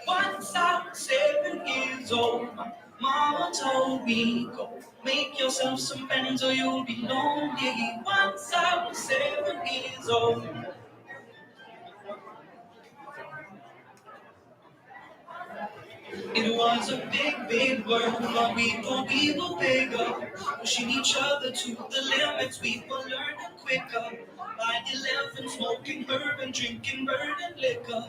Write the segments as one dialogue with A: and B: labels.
A: Once I was 7 years old, my mama told me, go make yourself some friends or you'll be lonely. Once I was 7 years old. It was a big, big world, but we thought we were bigger. Pushing each other to the limits, we were learning quicker. By 11, smoking herb and drinking burning liquor.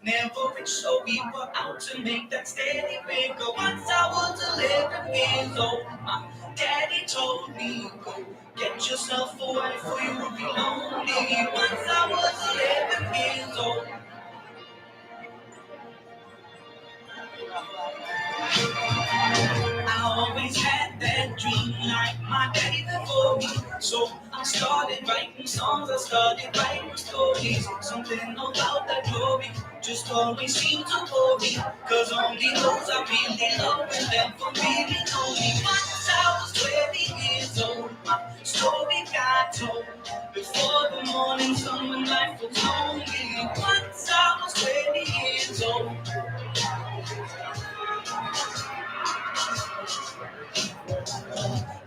A: Never rich, so we were out to make that steady bigger. Once I was 11 years old, my daddy told me, go get yourself a wife or you'll be lonely. Once I was 11 years old. I always had that dream like my daddy before me. So I started writing songs, I started writing stories. Something about that glory just always seemed to bore me. Cause only those I really love will never really know me. Once I was 20 years old, my story got told. Before the morning sun when life was lonely. Once I was 20 years old.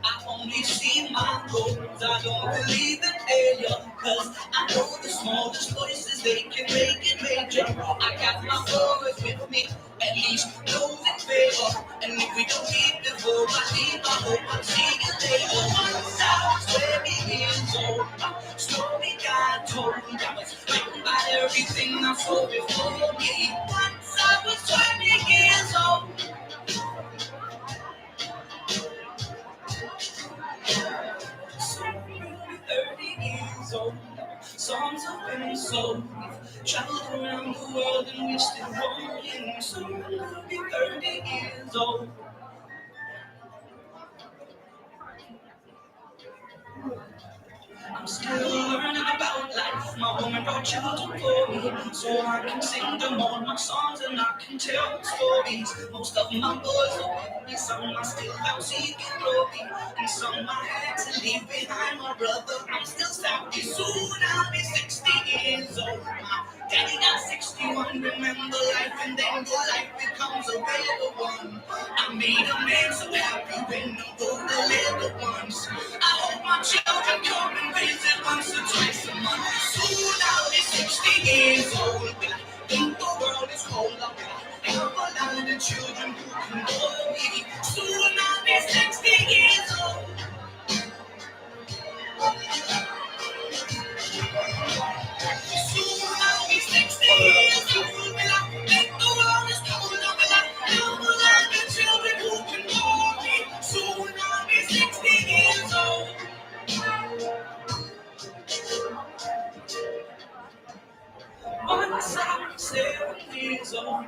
A: I only see my goals, I don't believe in failure. Cause I know the smallest voices, they can make it major. I got my forwards with me, at least those in favor. And if we don't keep it for my team, I hope I'll see you later. Once I was 20 years old, my story got told. I was written by everything I saw before me. Once I was 20 years old. So 30 years old, songs have been sold. We've traveled around the world and we're still rolling. Soon we'll be 30 years old. I'm still learning about life. My woman brought children for me, so I can sing them all my songs and I can tell stories. Most of my boys are with me, some I still out seeking glory, and some I had to leave behind. My brother, I'm still salty. Soon I'll be 60 years old. My daddy got 61. Remember life, and then your life becomes a better one. I made a man so happy when I'm the little ones. I hope my children come and visit once or twice a month. Soon I'll be 60 years old. When I think the world is cold, I'm gonna have a lot of children who can know me. Soon I'll be 60 years old. Soon I'll be 60 years old. When I think the world is cold, I'm gonna have a lot of children who can know me. Soon I'll be 60 years old. Once I was 7 years old,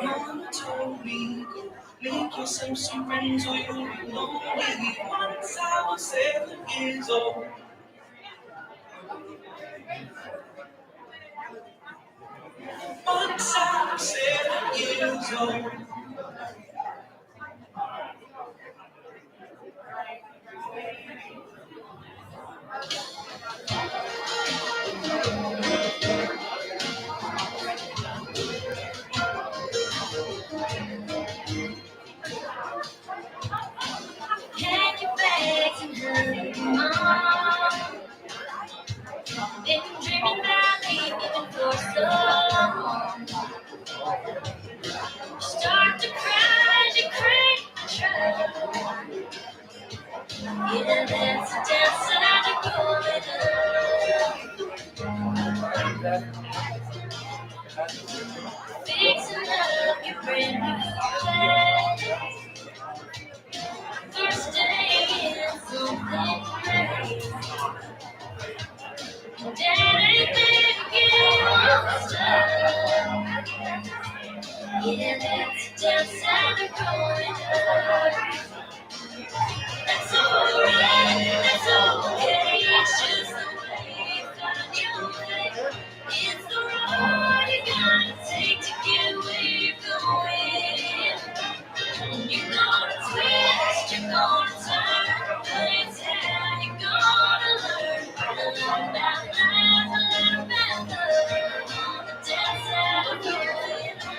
A: Mama told me, go the same some friends or you'll be lonely. Once I was 7 years old. Once I was 7 years old. Pack your bags and hurry, Mom. Been dreaming about leaving for so long. Start to cry as you crank the truck. Yeah, that's the downside of growing up. Fixing up your brand new place. First day in something great. Dad ain't there to get on stuff. Yeah, that's the downside of growing up. That's alright, that's okay. It's just the way you find your way. It's the road you gotta take to get where you're going. You're gonna twist, you're gonna turn, but it's how you're gonna learn. A little about life, a little about love. On the downside of growing up.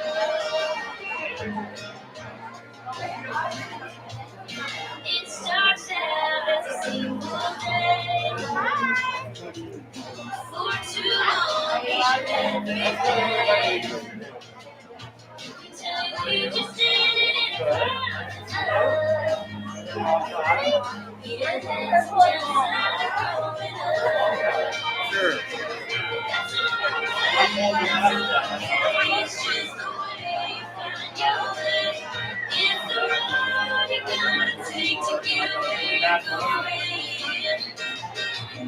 A: It starts out as a simple day. For too long, each and every day. Till you just standing in front of love. Yeah, that's just how they're growing up. Sure. That's okay. It's just the way you find your way. It's the road you gotta take to get where you're going.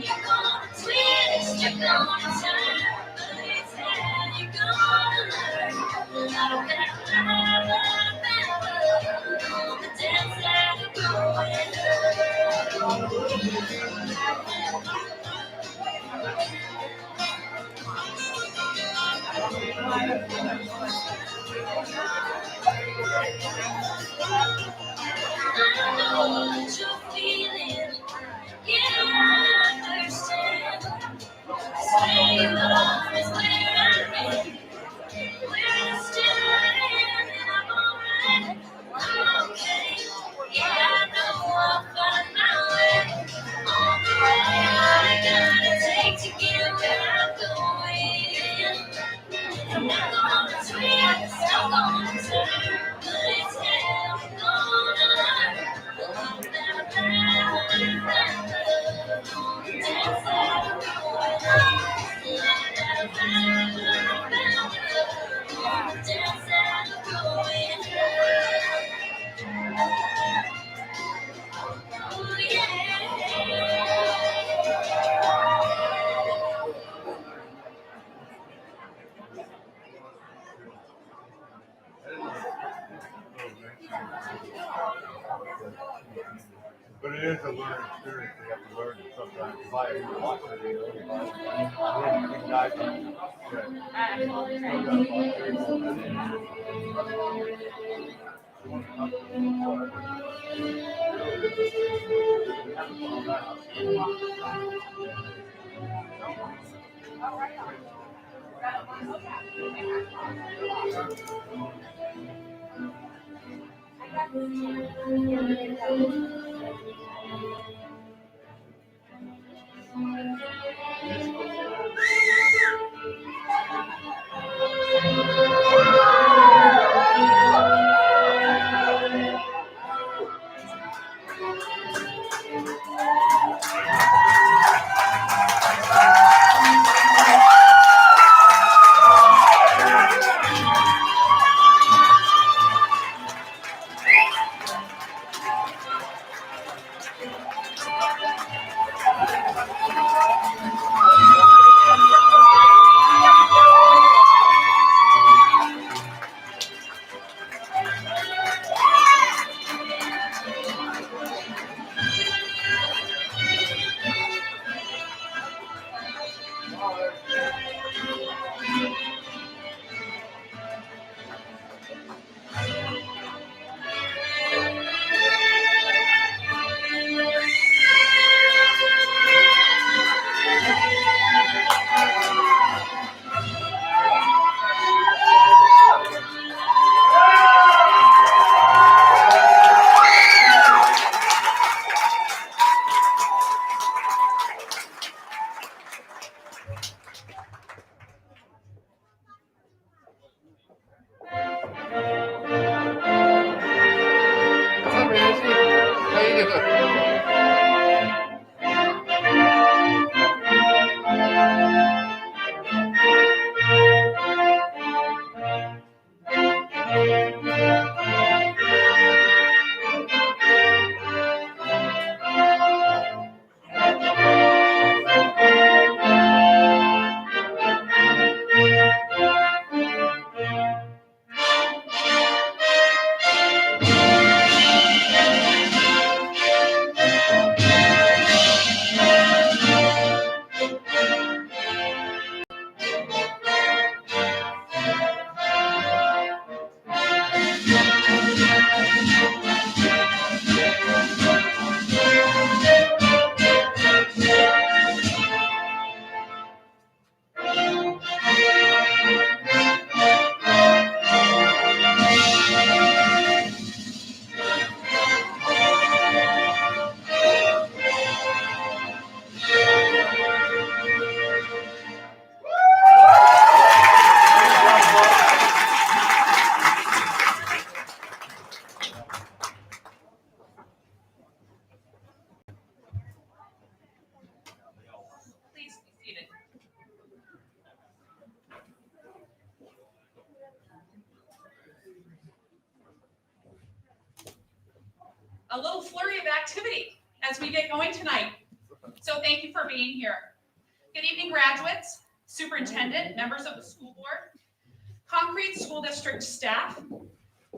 A: You're gonna twist, you're gonna turn, but it's how you're gonna learn. A lot about life, a lot about love. On the downside of growing I know what you're feeling. Yeah, I understand. Stay love is where I've been. Where I still am, and I'm alright. I'm okay. Yeah, I know I'll find my way. On the road I gotta take to get where I'm going. I'm not gonna twist, I'm gonna turn, but it's how I'm gonna learn. Love that love, on the downside of growing up. Love that love, on the downside of growing up. Oh yeah.
B: But it is a learning experience. You have to learn it sometimes. If I watch a video, I wouldn't guys
A: Please be seated. A little flurry of activity as we get going tonight. So thank you for being here. Good evening, graduates, superintendent, members of the school board, Concrete School District staff,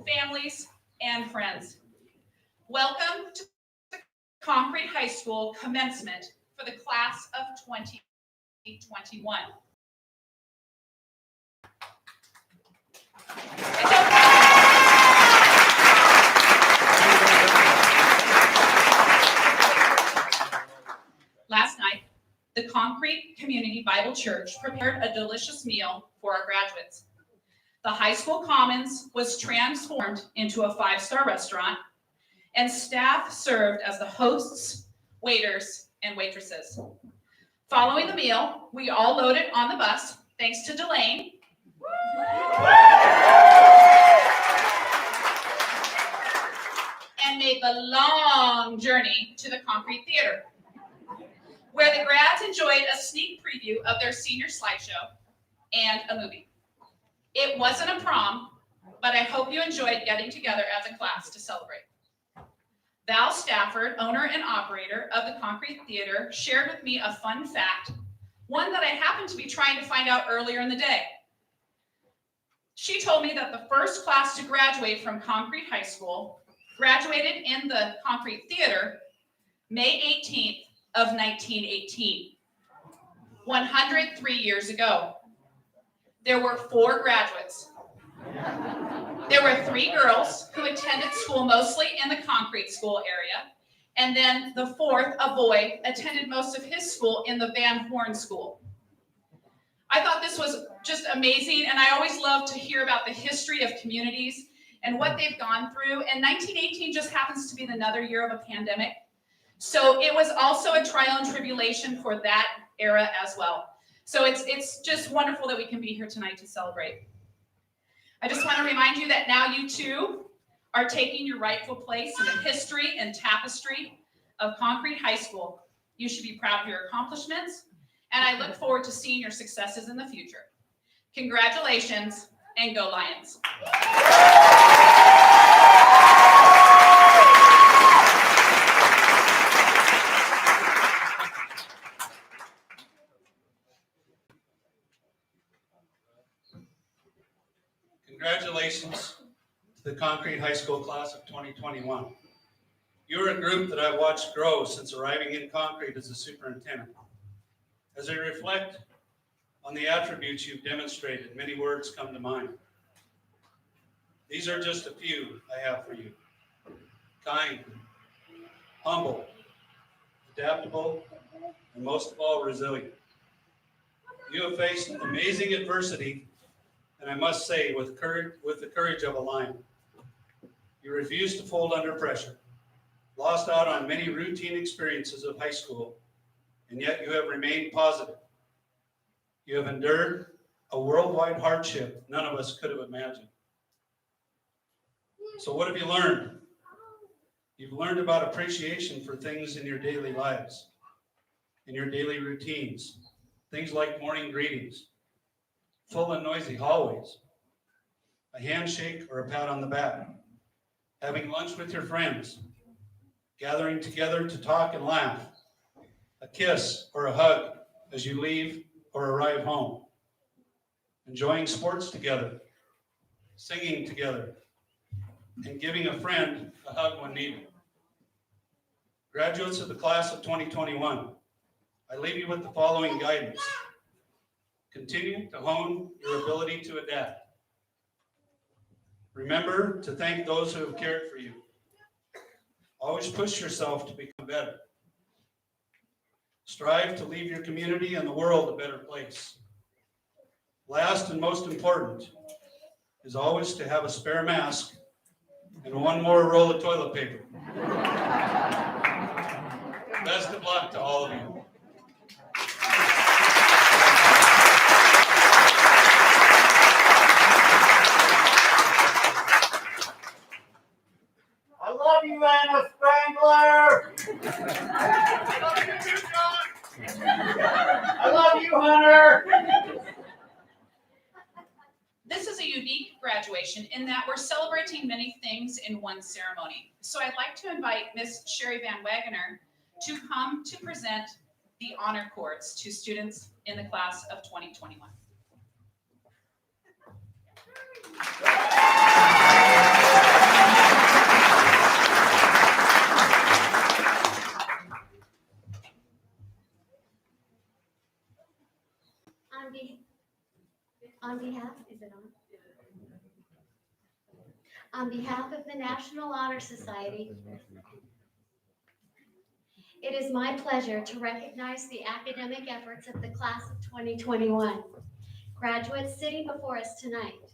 A: families, and friends. Welcome to Concrete High School commencement for the class of 2021. Last night, the Concrete Community Bible Church prepared a delicious meal for our graduates. The high school commons was transformed into a 5-star restaurant, and staff served as the hosts, waiters, and waitresses. Following the meal, we all loaded on the bus, thanks to Delane, and made the long journey to the Concrete Theater, where the grads enjoyed a sneak preview of their senior slideshow and a movie. It wasn't a prom, but I hope you enjoyed getting together as a class to celebrate. Val Stafford, owner and operator of the Concrete Theater, shared with me a fun fact, one that I happened to be trying to find out earlier in the day. She told me that the first class to graduate from Concrete High School graduated in the Concrete Theater May 18th of 1918, 103 years ago. There were 4 graduates. There were 3 girls who attended school mostly in the Concrete School area, and then the 4th, a boy, attended most of his school in the Van Horn School. I thought this was just amazing, and I always love to hear about the history of communities and what they've gone through, and 1918 just happens to be another year of a pandemic. So it was also a trial and tribulation for that era as well. So it's just wonderful that we can be here tonight to celebrate. I just want to remind you that now you too are taking your rightful place in the history and tapestry of Concrete High School. You should be proud of your accomplishments, and I look forward to seeing your successes in the future. Congratulations, and go Lions.
C: Congratulations to the Concrete High School class of 2021. You're a group that I've watched grow since arriving in Concrete as a superintendent. As I reflect on the attributes you've demonstrated, many words come to mind. These are just a few I have for you. Kind, humble, adaptable, and most of all, resilient. You have faced amazing adversity, and I must say, with the courage of a lion. You refused to fold under pressure, lost out on many routine experiences of high school, and yet you have remained positive. You have endured a worldwide hardship none of us could have imagined. So what have you learned? You've learned about appreciation for things in your daily lives, in your daily routines, things like morning greetings, full and noisy hallways, a handshake or a pat on the back, having lunch with your friends, gathering together to talk and laugh, a kiss or a hug as you leave or arrive home, enjoying sports together, singing together, and giving a friend a hug when needed. Graduates of the class of 2021, I leave you with the following guidance. Continue to hone your ability to adapt. Remember to thank those who have cared for you. Always push yourself to become better. Strive to leave your community and the world a better place. Last and most important is always to have a spare mask and one more roll of toilet paper. Best of luck to all of you.
B: I love you, Anna Spangler. I love you, Hunter.
D: This is a unique graduation in that we're celebrating many things in one ceremony. So I'd like to invite Miss Sherry Van Wagoner to come to present the honor cords to students in the class of 2021.
E: On behalf of the National Honor Society, it is my pleasure to recognize the academic efforts of the class of 2021, graduates sitting before us tonight.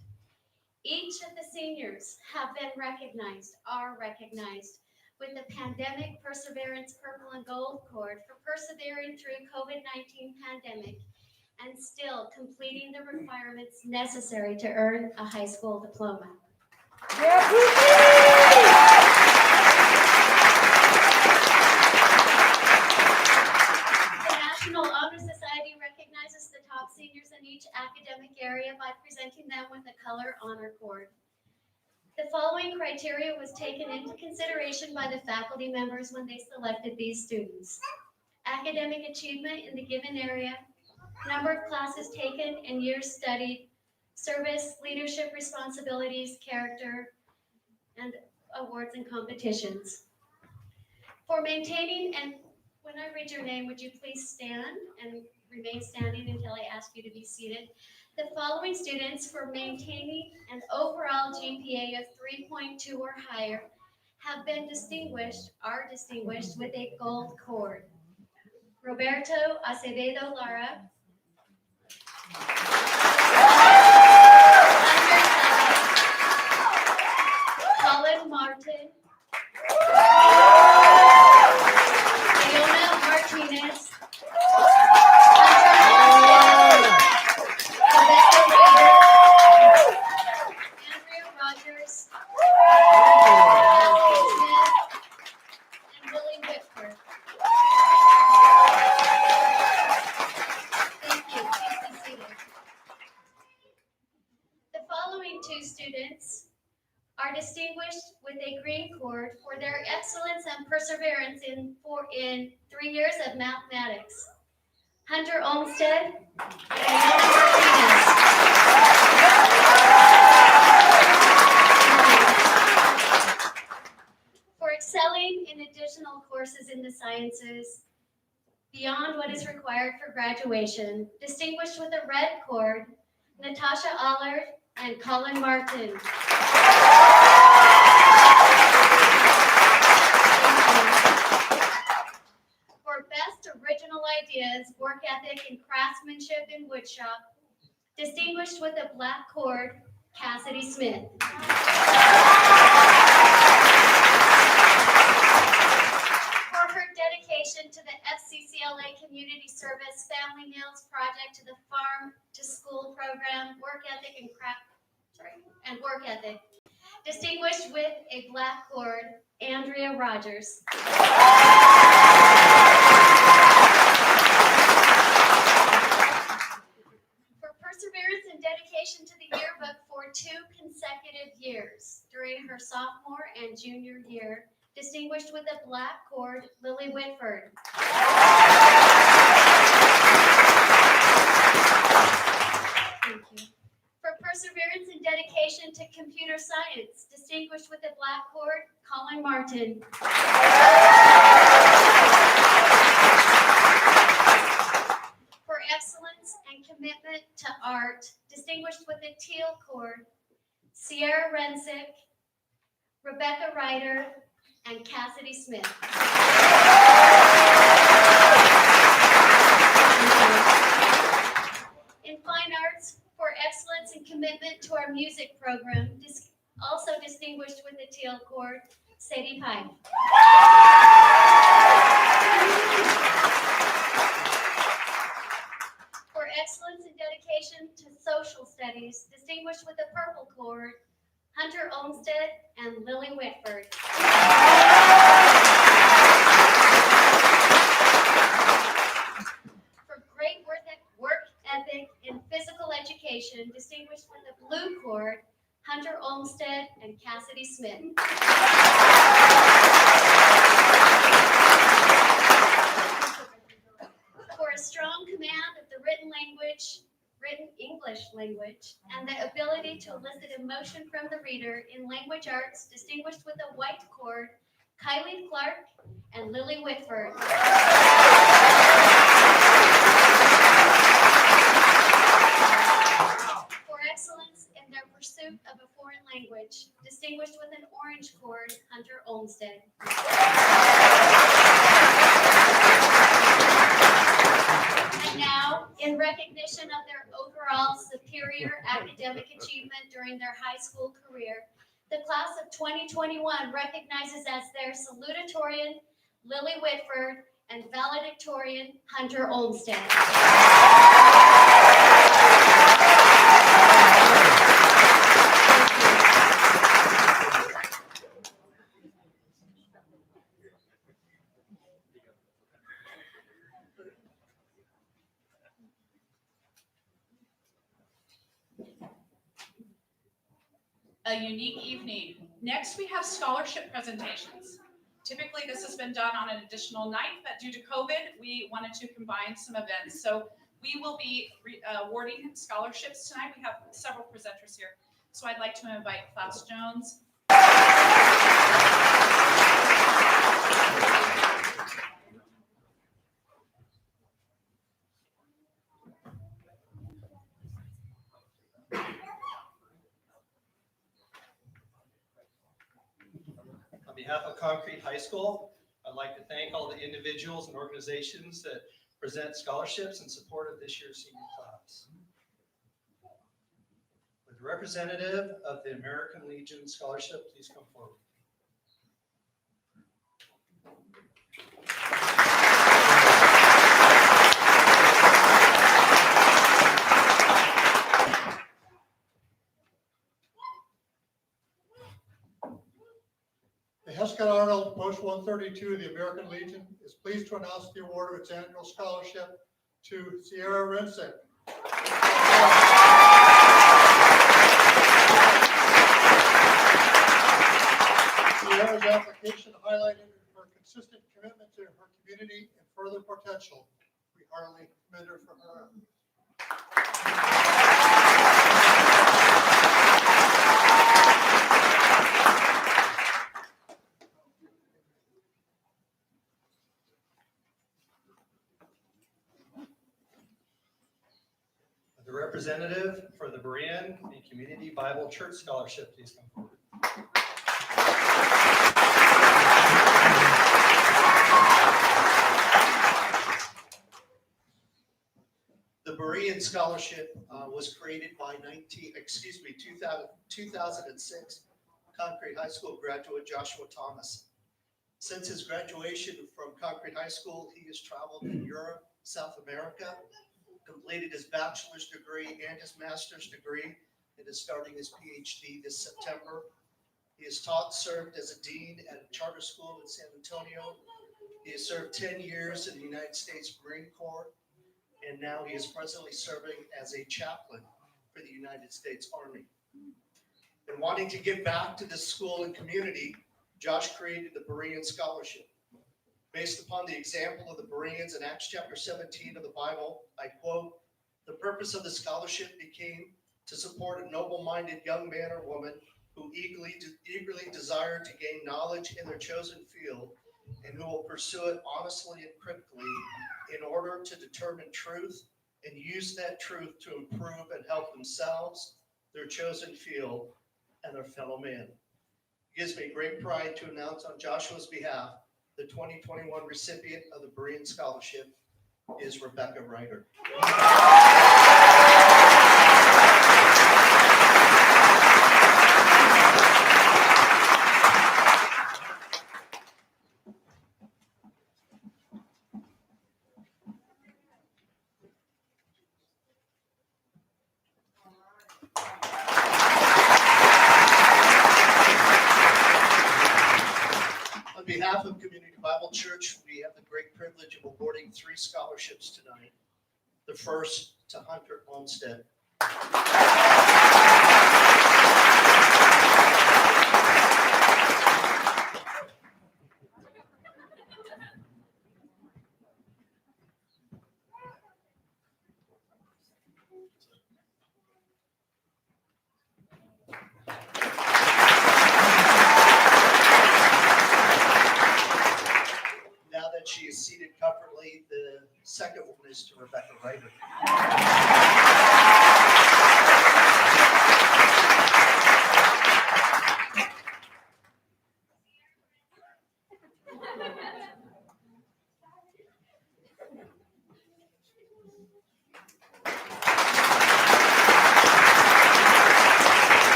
E: Each of the seniors have been recognized, are recognized with the Pandemic Perseverance Purple and Gold Cord for persevering through COVID-19 pandemic and still completing the requirements necessary to earn a high school diploma. The National Honor Society recognizes the top seniors in each academic area by presenting them with a color honor cord. The following criteria was taken into consideration by the faculty members when they selected these students: academic achievement in the given area, number of classes taken and years studied, service, leadership responsibilities, character, and awards and competitions. For maintaining, and when I read your name, would you please stand and remain standing until I ask you to be seated? The following students, for maintaining an overall GPA of 3.2 or higher, have been distinguished, are distinguished with a gold cord: Roberto Acevedo Lara, Colin Martin, Leona Martinez, Rebecca Rader, Andrea Rogers, Ashley Smith, and Willie Whitford. Thank you. Please be seated. The following two students are distinguished with a green cord for their excellence and perseverance in 3 years of mathematics: Hunter Olmsted and Leona Martinez. For excelling in additional courses in the sciences beyond what is required for graduation, distinguished with a red cord, Natasha Allard and Colin Martin. For best original ideas, work ethic, and craftsmanship in woodshop, distinguished with a black cord, Cassidy Smith. For her dedication to the FCCLA Community Service Family Meals Project, to the Farm to School program, work ethic and work ethic, Distinguished with a black cord, Andrea Rogers. For perseverance and dedication to the yearbook for 2 consecutive years during her sophomore and junior year, distinguished with a black cord, Lily Whitford. Thank you. For perseverance and dedication to computer science, distinguished with a black cord, Colin Martin. For excellence and commitment to art, distinguished with a teal cord, Sierra Rensick, Rebecca Ryder, and Cassidy Smith. In fine arts, for excellence and commitment to our music program, also distinguished with a teal cord, Sadie Pike. For excellence and dedication to social studies, distinguished with a purple cord, Hunter Olmsted and Lily Whitford. For great work ethic in physical education, distinguished with a blue cord, Hunter Olmsted and Cassidy Smith. For a strong command of the written English language, and the ability to elicit emotion from the reader in language arts, distinguished with a white cord, Kylie Clark and Lily Whitford. For excellence in their pursuit of a foreign language, distinguished with an orange cord, Hunter Olmsted. And now, in recognition of their overall superior academic achievement during their high school career, the class of 2021 recognizes as their salutatorian Lily Whitford and valedictorian Hunter Olmsted.
D: A unique evening. Next, we have scholarship presentations. Typically, this has been done on an additional night, but due to COVID, we wanted to combine some events. So we will be awarding scholarships tonight. We have several presenters here. So I'd like to invite Klaus Jones.
F: On behalf of Concrete High School, I'd like to thank all the individuals and organizations that present scholarships in support of this year's senior class. With the representative of the American Legion Scholarship, please come forward.
B: The Heskin Arnold Post 132 of the American Legion is pleased to announce the award of its annual scholarship to Sierra Rensick. Sierra's application highlighted her consistent commitment to her community and further potential. We heartily commend her for her effort.
F: The representative for the Berean and Community Bible Church Scholarship, please come forward.
G: The Berean Scholarship was created by 2006 Concrete High School graduate Joshua Thomas. Since his graduation from Concrete High School, he has traveled in Europe, South America, completed his bachelor's degree and his master's degree, and is starting his PhD this September. He has taught, served as a dean at a charter school in San Antonio. He has served 10 years in the United States Marine Corps, and now he is presently serving as a chaplain for the United States Army. And wanting to give back to this school and community, Josh created the Berean Scholarship. Based upon the example of the Bereans in Acts chapter 17 of the Bible, I quote, "The purpose of the scholarship became to support a noble-minded young man or woman who eagerly desire to gain knowledge in their chosen field and who will pursue it honestly and critically in order to determine truth and use that truth to improve and help themselves, their chosen field, and their fellow man." It gives me great pride to announce on Joshua's behalf the 2021 recipient of the Berean Scholarship is Rebecca Ryder. On behalf of Community Bible Church, we have the great privilege of awarding 3 scholarships tonight. The first to Hunter Olmsted. Now that she is seated comfortably, the second one is to Rebecca Ryder.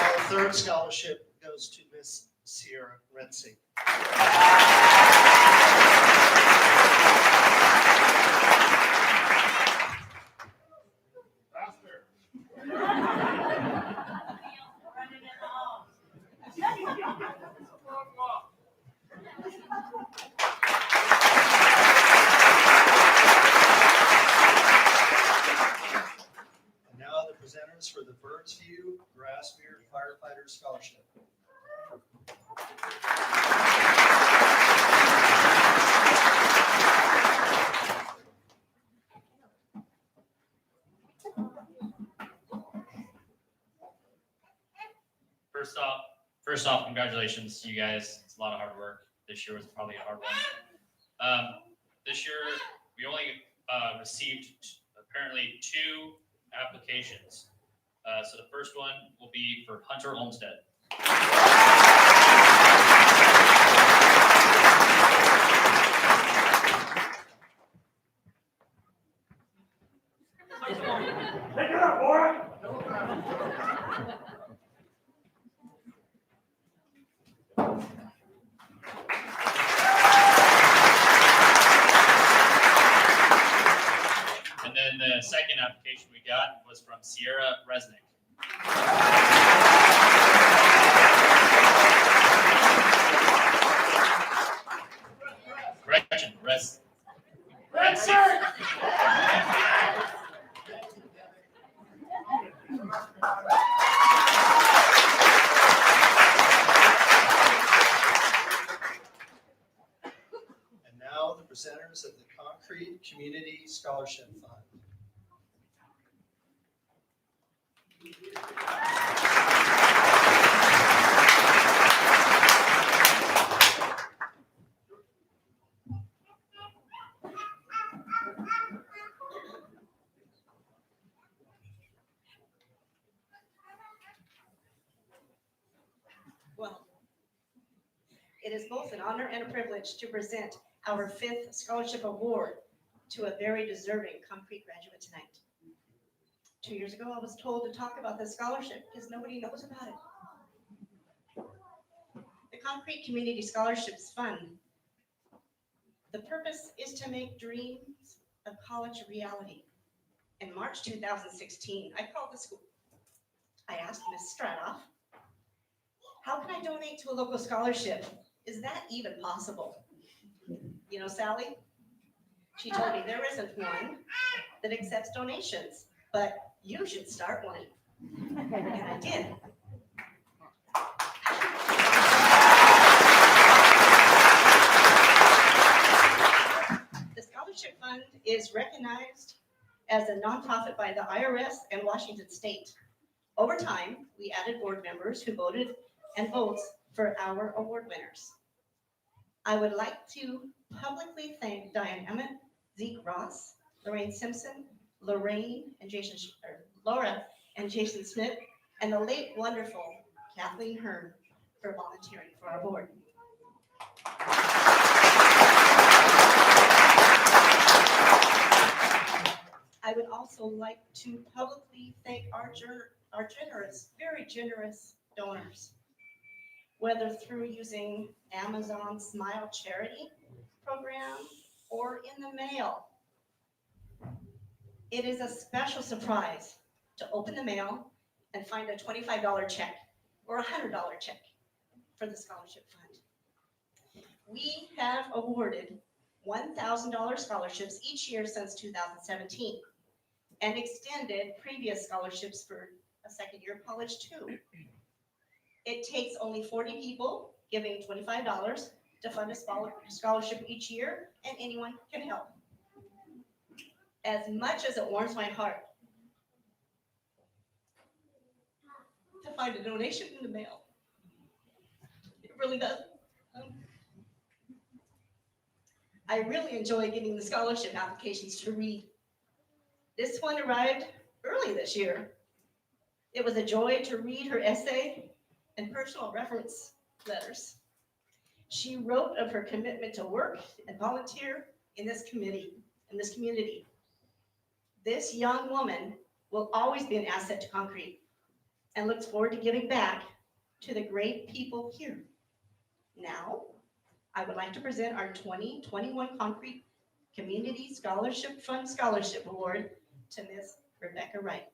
G: Our third scholarship goes to Miss Sierra Redsing. And now the presenters for the Birdsview Grassmere Firefighter Scholarship.
H: First off, congratulations to you guys. It's a lot of hard work. This year was probably a hard one. This year, we only received apparently 2 applications. So the first one will be for Hunter Olmsted. And then the second application we got was from Sierra Resnick. Gretchen Resnick.
G: And now the presenters of the Concrete Community Scholarship Fund.
I: Well, it is both an honor and a privilege to present our 5th scholarship award to a very deserving Concrete graduate tonight. 2 years ago, I was told to talk about this scholarship because nobody knows about it. The Concrete Community Scholarships Fund, the purpose is to make dreams of college a reality. In March 2016, I called the school. I asked Ms. Stratoff how can I donate to a local scholarship? Is that even possible? You know, Sally, she told me there isn't one that accepts donations, but you should start one. And I did. The Scholarship Fund is recognized as a nonprofit by the IRS and Washington State. Over time, we added board members who voted and votes for our award winners. I would like to publicly thank Diane Emmett, Zeke Ross, Lorraine Simpson, Laura and Jason Smith, and the late wonderful Kathleen Hearn for volunteering for our board. I would also like to publicly thank our generous, very generous donors, whether through using Amazon Smile Charity program or in the mail. It is a special surprise to open the mail and find a $25 check or a $100 check for the Scholarship Fund. We have awarded $1,000 scholarships each year since 2017 and extended previous scholarships for a second year of college too. It takes only 40 people giving $25 to fund a scholarship each year, and anyone can help. As much as it warms my heart to find a donation in the mail, it really does. I really enjoy getting the scholarship applications to read. This one arrived early this year. It was a joy to read her essay and personal reference letters. She wrote of her commitment to work and volunteer in this community. This young woman will always be an asset to Concrete and looks forward to giving back to the great people here. Now, I would like to present our 2021 Concrete Community Scholarship Fund Scholarship Award to Ms. Rebecca Wright.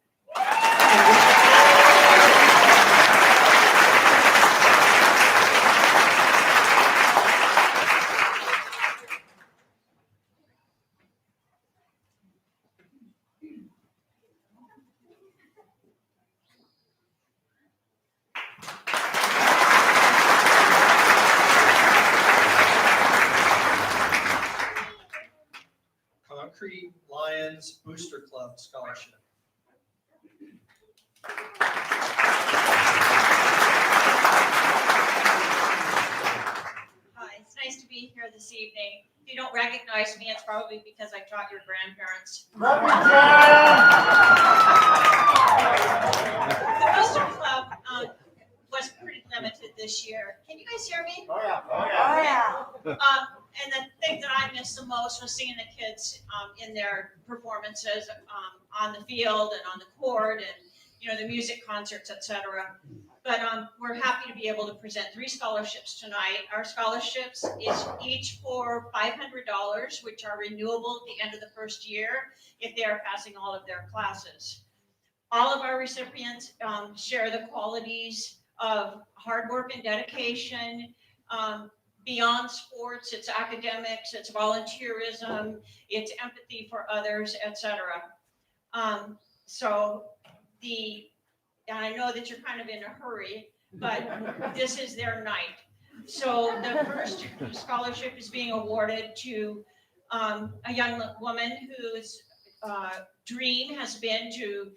F: Concrete Lions Booster Club Scholarship.
J: Hi, it's nice to be here this evening. If you don't recognize me, it's probably because I taught your grandparents. The Booster Club was pretty limited this year. Can you guys hear me?
A: Oh, yeah. Oh, yeah.
J: And the thing that I missed the most was seeing the kids in their performances on the field and on the court and, the music concerts, etc. But we're happy to be able to present 3 scholarships tonight. Our scholarships is each for $500, which are renewable at the end of the first year if they are passing all of their classes. All of our recipients share the qualities of hard work and dedication. Beyond sports, it's academics, it's volunteerism, it's empathy for others, etc. And I know that you're kind of in a hurry, but this is their night. So the first scholarship is being awarded to a young woman whose dream has been to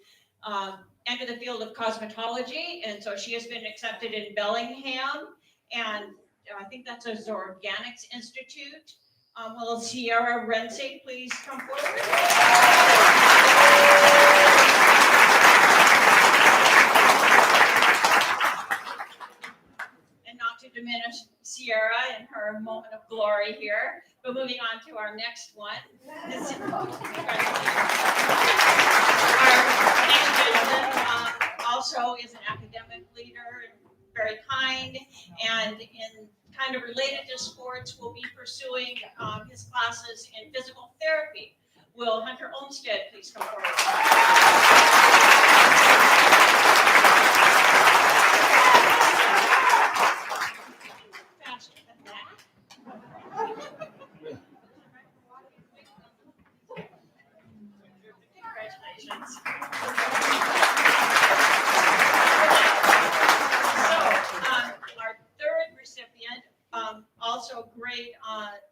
J: enter the field of cosmetology, and so she has been accepted in Bellingham, and I think that's a Zorganics Institute. Will Sierra Rense please come forward? And not to diminish Sierra in her moment of glory here, but moving on to our next one. Our next gentleman also is an academic leader, very kind, and in kind of related to sports, will be pursuing his classes in physical therapy. Will Hunter Olmstead please come forward?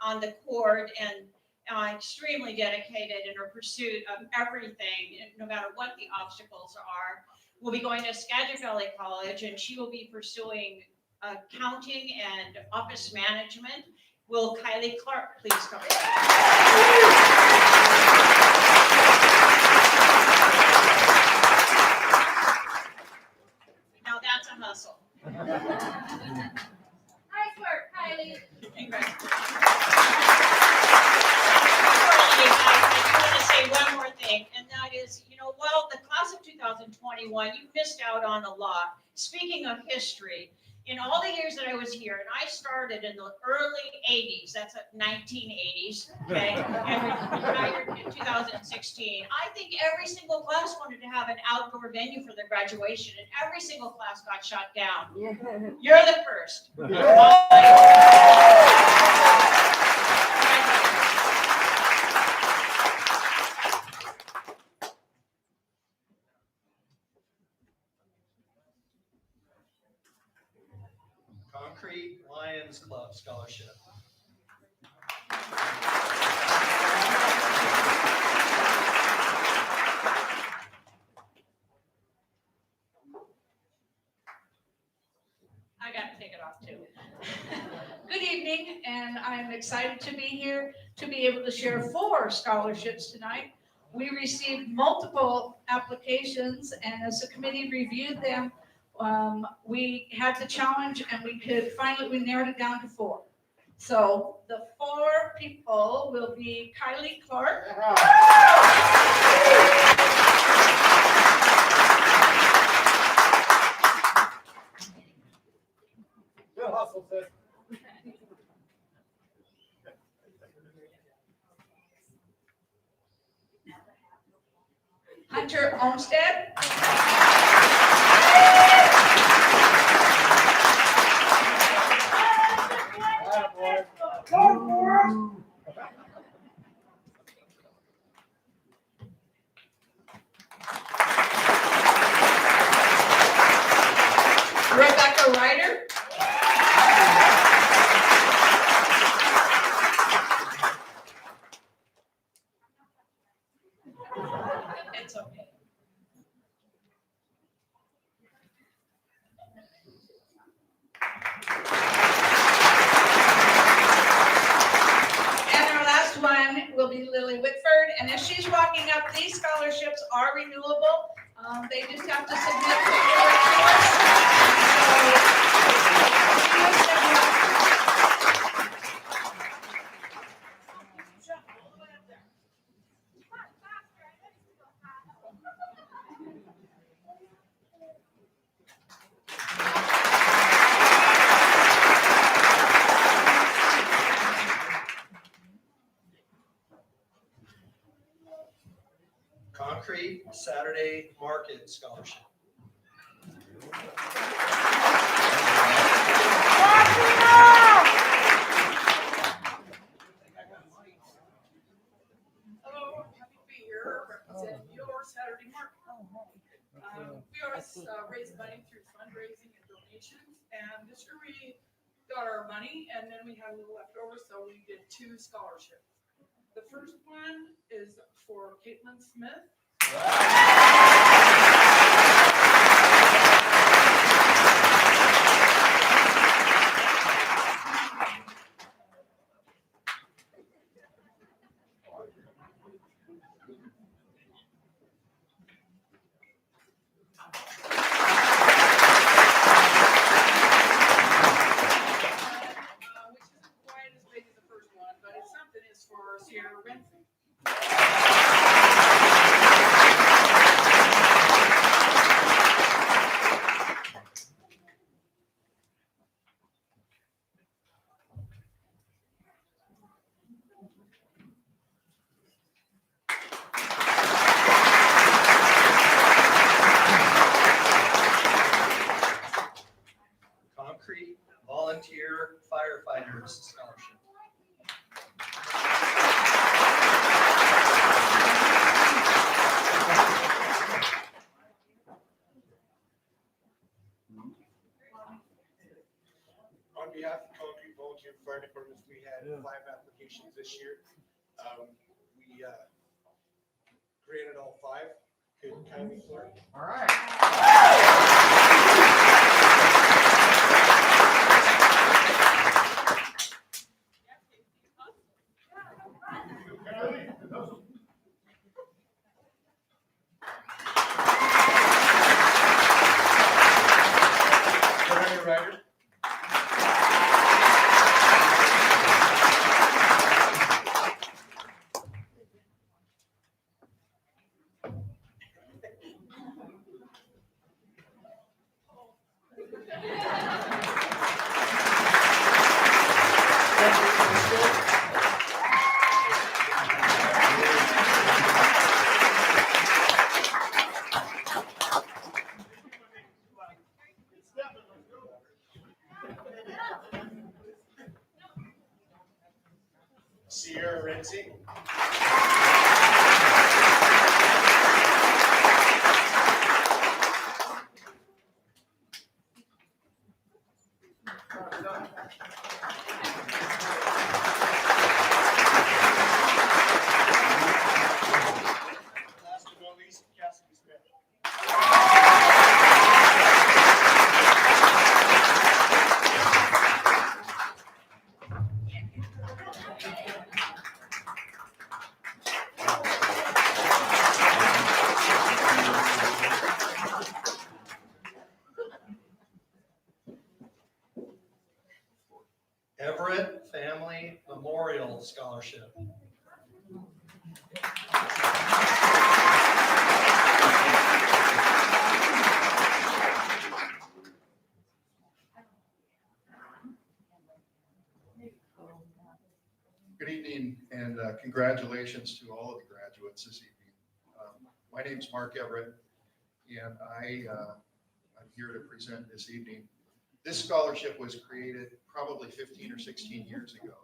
J: on the court and extremely dedicated in her pursuit of everything, no matter what the obstacles are, will be going to Skagit Valley College, and she will be pursuing accounting and office management. Will Kylie Clark please come? Now that's a hustle.
D: Nice work, Kylie.
J: Congratulations. I want to say one more thing, and that is, well, the class of 2021, you missed out on a lot. Speaking of history, in all the years that I was here, and I started in the early 80s, that's 1980s, okay, and retired in 2016. I think every single class wanted to have an outdoor venue for their graduation, and every single class got shut down. You're the first.
F: Concrete Lions Club Scholarship.
K: I got to take it off too. Good evening, and I'm excited to be here to be able to share 4 scholarships tonight. We received multiple applications, and as the committee reviewed them, we had the challenge, and we narrowed it down to 4. So the 4 people will be Kylie Clark.
B: Good hustle, sis.
K: Hunter Olmsted. Rebecca Ryder. It's okay. And our last one will be Lily Whitford, and as she's walking up, these scholarships are renewable. They just have to submit paperwork to us.
F: Concrete Saturday Market Scholarship.
L: Hello, happy to be here, represent your Saturday market. We always raise money through fundraising and donations, and this year we got our money, and then we had a little left over, so we did 2 scholarships. The first one is for Caitlin Smith. Which isn't quite as big as the first one, but it's something. It's for Sierra Renfrey.
F: Concrete Volunteer Firefighters Scholarship.
M: applications this year. We granted all 5. Could kindly clerk.
A: All right.
C: Put on your rider.
M: Sierra Renzi. Last but not least, Cassidy Smith.
F: Everett Family Memorial Scholarship.
N: Good evening and congratulations to all of the graduates this evening. My name is Mark Everett and I'm here to present this evening. This scholarship was created probably 15 or 16 years ago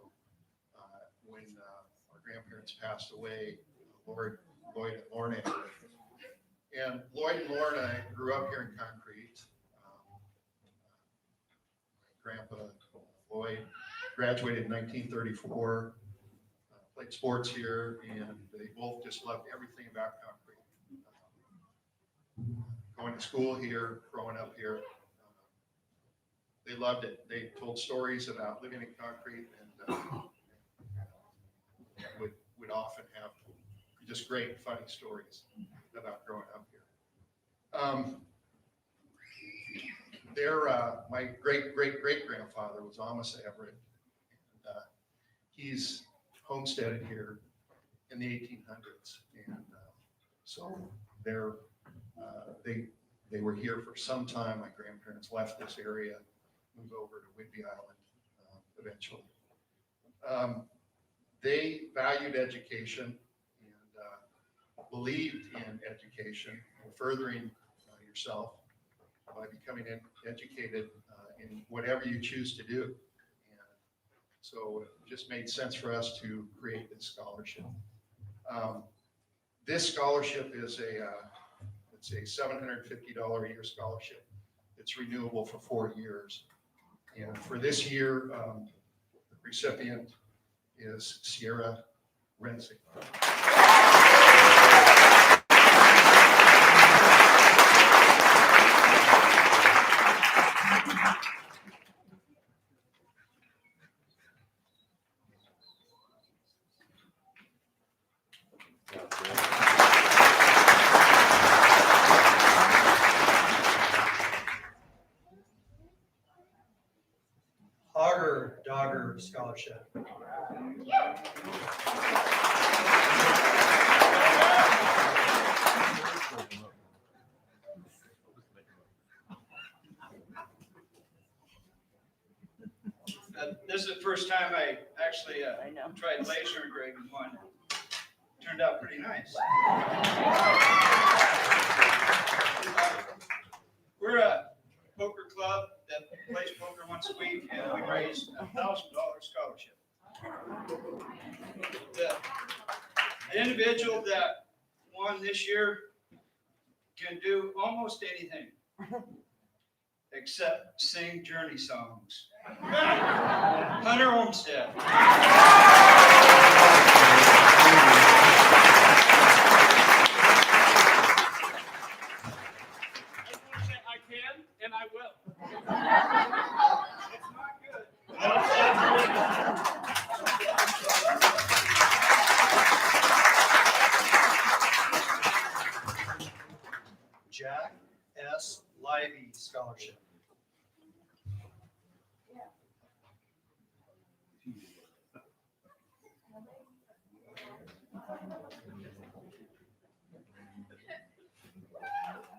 N: when our grandparents passed away, Lloyd and Lorna Everett. And Lloyd and Lorna grew up here in Concrete. My grandpa Lloyd graduated in 1934. Played sports here, and they both just loved everything about Concrete. Going to school here, growing up here, they loved it. They told stories about living in Concrete, and would often have just great, funny stories about growing up here. My great grandfather was Amos Everett. He's homesteaded here in the 1800s, and so they were here for some time. My grandparents left this area, moved over to Whidbey Island eventually. They valued education and believed in education and furthering yourself by becoming educated in whatever you choose to do. So it just made sense for us to create this scholarship. This scholarship is it's a $750 a year scholarship. It's renewable for 4 years. And for this year, the recipient is Sierra Renzi.
F: Auger Dogger Scholarship.
C: This is the first time I actually tried laser engraving one. Turned out pretty nice. We're a poker club that plays poker once a week, and we raised a $1,000 scholarship. The individual that won this year can do almost anything except sing Journey songs. Hunter Olmsted.
F: Scholarship.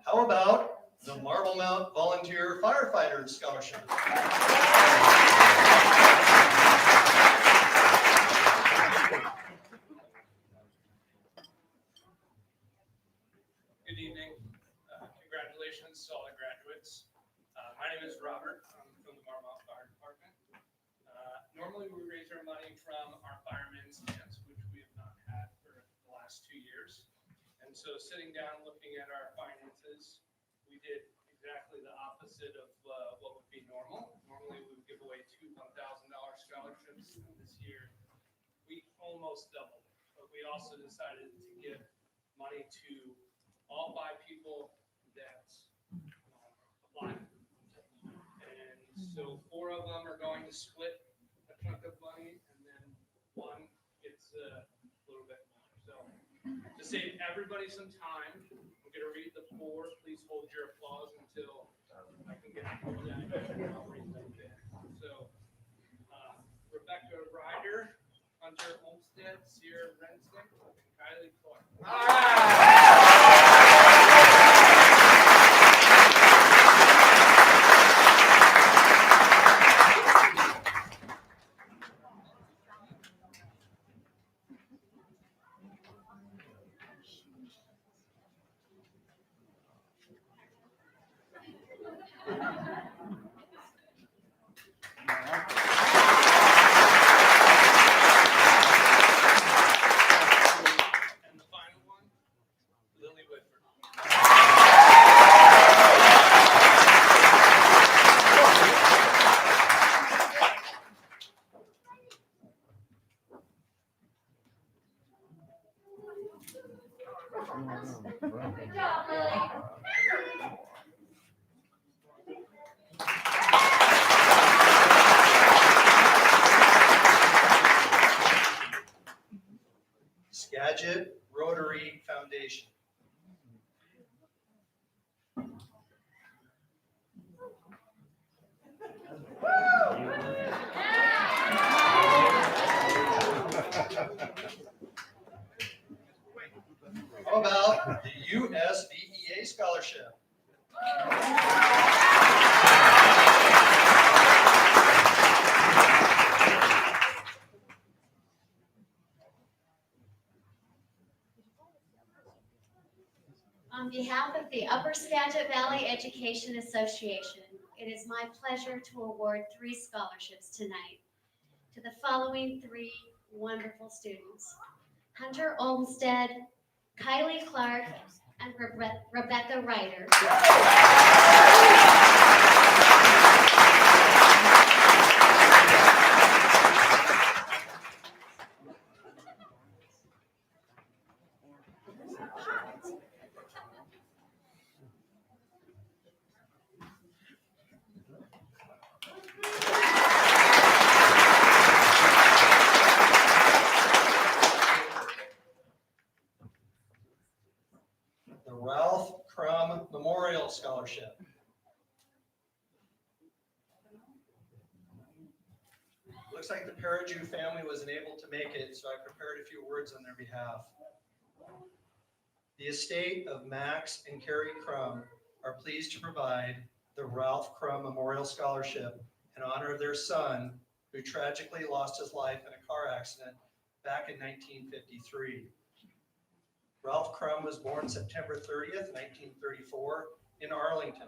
F: How about the Marble Mount Volunteer Firefighter Scholarship?
O: Good evening. Congratulations to all the graduates. My name is Robert. I'm from the Marble Mount Fire Department. Normally, we raise our money from our firemen's stands, which we have not had for the last 2 years. And so sitting down, looking at our finances, we did exactly the opposite of what would be normal. Normally, we would give away two $1,000 scholarships. And this year, we almost doubled it. But we also decided to give money to all 5 people that applied. And so 4 of them are going to split a chunk of money, and then 1 gets a little bit more. So to save everybody some time, I'm going to read the 4. Please hold your applause until I can get the 4 down. I'll read them then. So Rebecca Ryder, Hunter Olmstead, Sierra Rensnick, and Kylie Clark. All right. And the final one, Lily Whitford.
E: Good job, Lily.
F: Skagit Rotary Foundation. How about the USVEA Scholarship?
E: On behalf of the Upper Skagit Valley Education Association, it is my pleasure to award 3 scholarships tonight to the following 3 wonderful students: Hunter Olmstead, Kylie Clark, and Rebecca Ryder.
F: The Ralph Crum Memorial Scholarship. Looks like the Paraju family wasn't able to make it, so I prepared a few words on their behalf. The estate of Max and Carrie Crum are pleased to provide the Ralph Crum Memorial Scholarship in honor of their son, who tragically lost his life in a car accident back in 1953. Ralph Crum was born September 30th, 1934 in Arlington.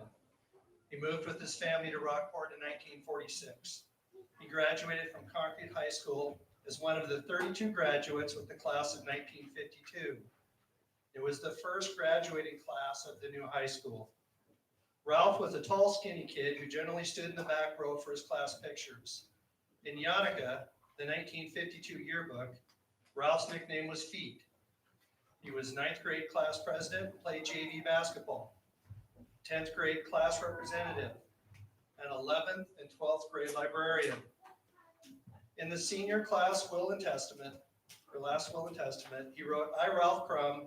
F: He moved with his family to Rockport in 1946. He graduated from Concrete High School as one of the 32 graduates with the class of 1952. It was the first graduating class of the new high school. Ralph was a tall, skinny kid who generally stood in the back row for his class pictures. In Yannica, the 1952 yearbook, Ralph's nickname was Feet. He was 9th grade class president, played JV basketball, 10th grade class representative, and 11th and 12th grade librarian. In the senior class will and testament, or last will and testament, he wrote, "I, Ralph Crum,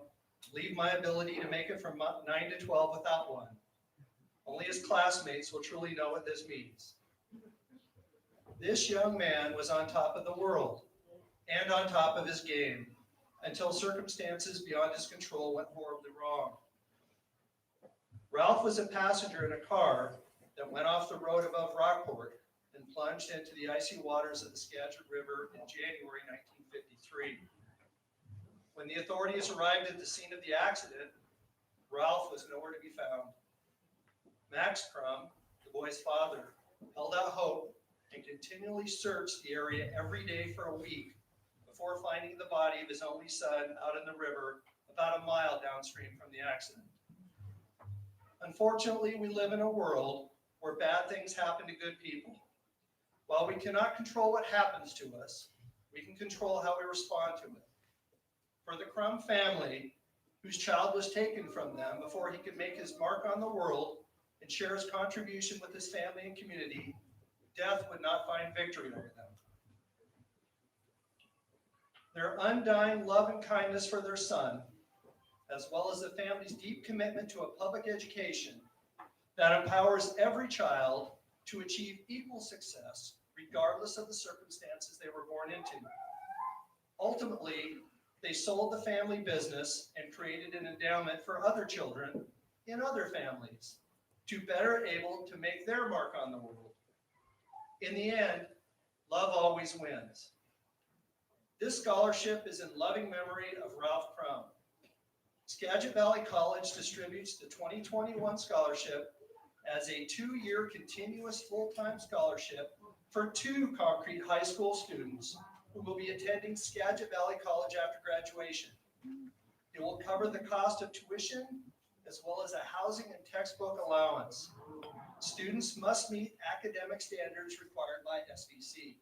F: leave my ability to make it from 9 to 12 without one. Only his classmates will truly know what this means. This young man was on top of the world and on top of his game until circumstances beyond his control went horribly wrong. Ralph was a passenger in a car that went off the road above Rockport and plunged into the icy waters of the Skagit River in January 1953. When the authorities arrived at the scene of the accident, Ralph was nowhere to be found. Max Crum, the boy's father, held out hope and continually searched the area every day for a week before finding the body of his only son out in the river about a mile downstream from the accident. Unfortunately, we live in a world where bad things happen to good people. While we cannot control what happens to us, we can control how we respond to it. For the Crum family, whose child was taken from them before he could make his mark on the world and share his contribution with his family and community, death would not find victory over them. Their undying love and kindness for their son, as well as the family's deep commitment to a public education that empowers every child to achieve equal success, regardless of the circumstances they were born into. Ultimately, they sold the family business and created an endowment for other children in other families to better able to make their mark on the world. In the end, love always wins. This scholarship is in loving memory of Ralph Crum. Skagit Valley College distributes the 2021 scholarship as a 2-year continuous full-time scholarship for 2 Concrete High School students who will be attending Skagit Valley College after graduation. It will cover the cost of tuition as well as a housing and textbook allowance. Students must meet academic standards required by SVC.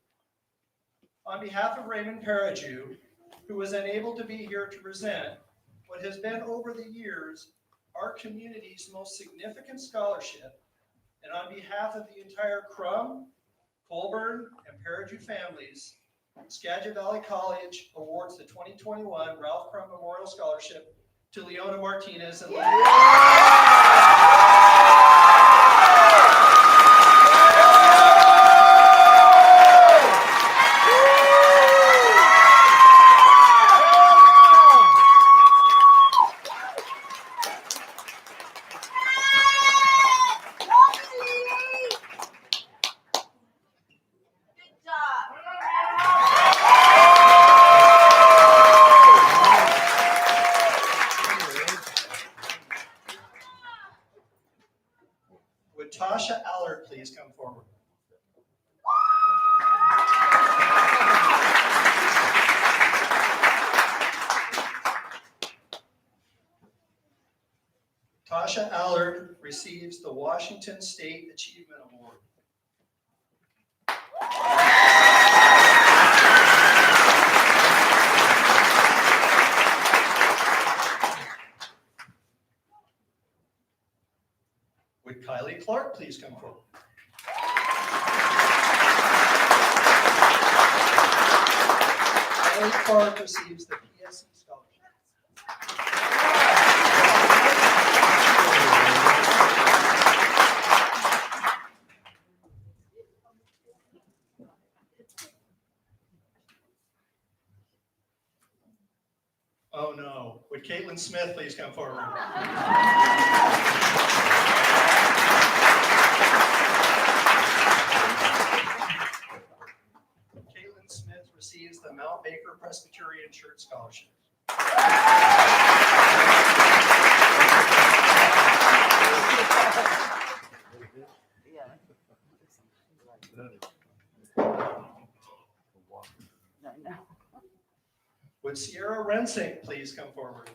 F: On behalf of Raymond Paraju, who was unable to be here to present what has been over the years our community's most significant scholarship, and on behalf of the entire Crum, Colburn, and Paraju families, Skagit Valley College awards the 2021 Ralph Crum Memorial Scholarship to Leona Martinez and Would Tasha Allard please come forward? Tasha Allard receives the Washington State Achievement Award. Would Kylie Clark please come forward? Kylie Clark receives the PSC Scholarship. Oh no, would Caitlin Smith please come forward? Caitlin Smith receives the Mount Baker Presbyterian Church Scholarship. Would Sierra Rensing please come forward?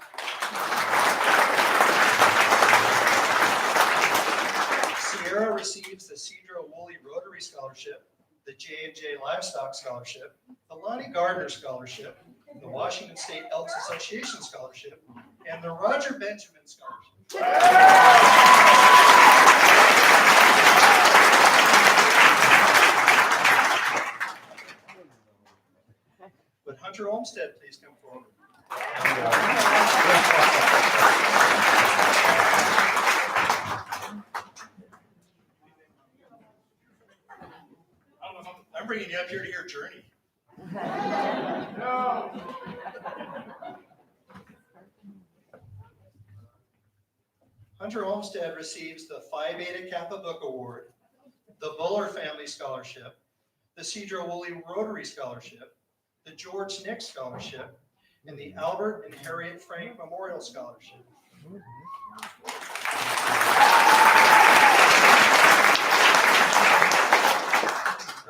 F: Sierra receives the Cedro Woolley Rotary Scholarship, the J&J Livestock Scholarship, the Lonnie Gardner Scholarship, the Washington State Elks Association Scholarship, and the Roger Benjamin Scholarship. Would Hunter Olmsted please come forward?
G: bringing you up here to hear Journey. Hunter Olmsted receives the Phi Beta Kappa Book Award, the Buller Family Scholarship, the Cedro Woolley Rotary Scholarship, the George Nick Scholarship, and the Albert and Harriet Frank Memorial Scholarship.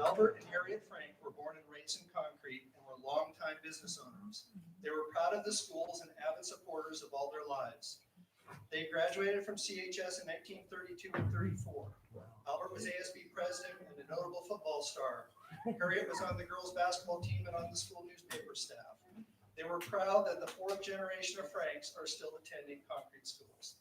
G: Albert and Harriet Frank were born and raised in Concrete and were longtime business owners. They were proud of the schools and avid supporters of all their lives. They graduated from CHS in 1932 and 34. Albert was ASB president and a notable football star. Harriet was on the girls' basketball team and on the school newspaper staff. They were proud that the fourth generation of Franks are still attending Concrete schools.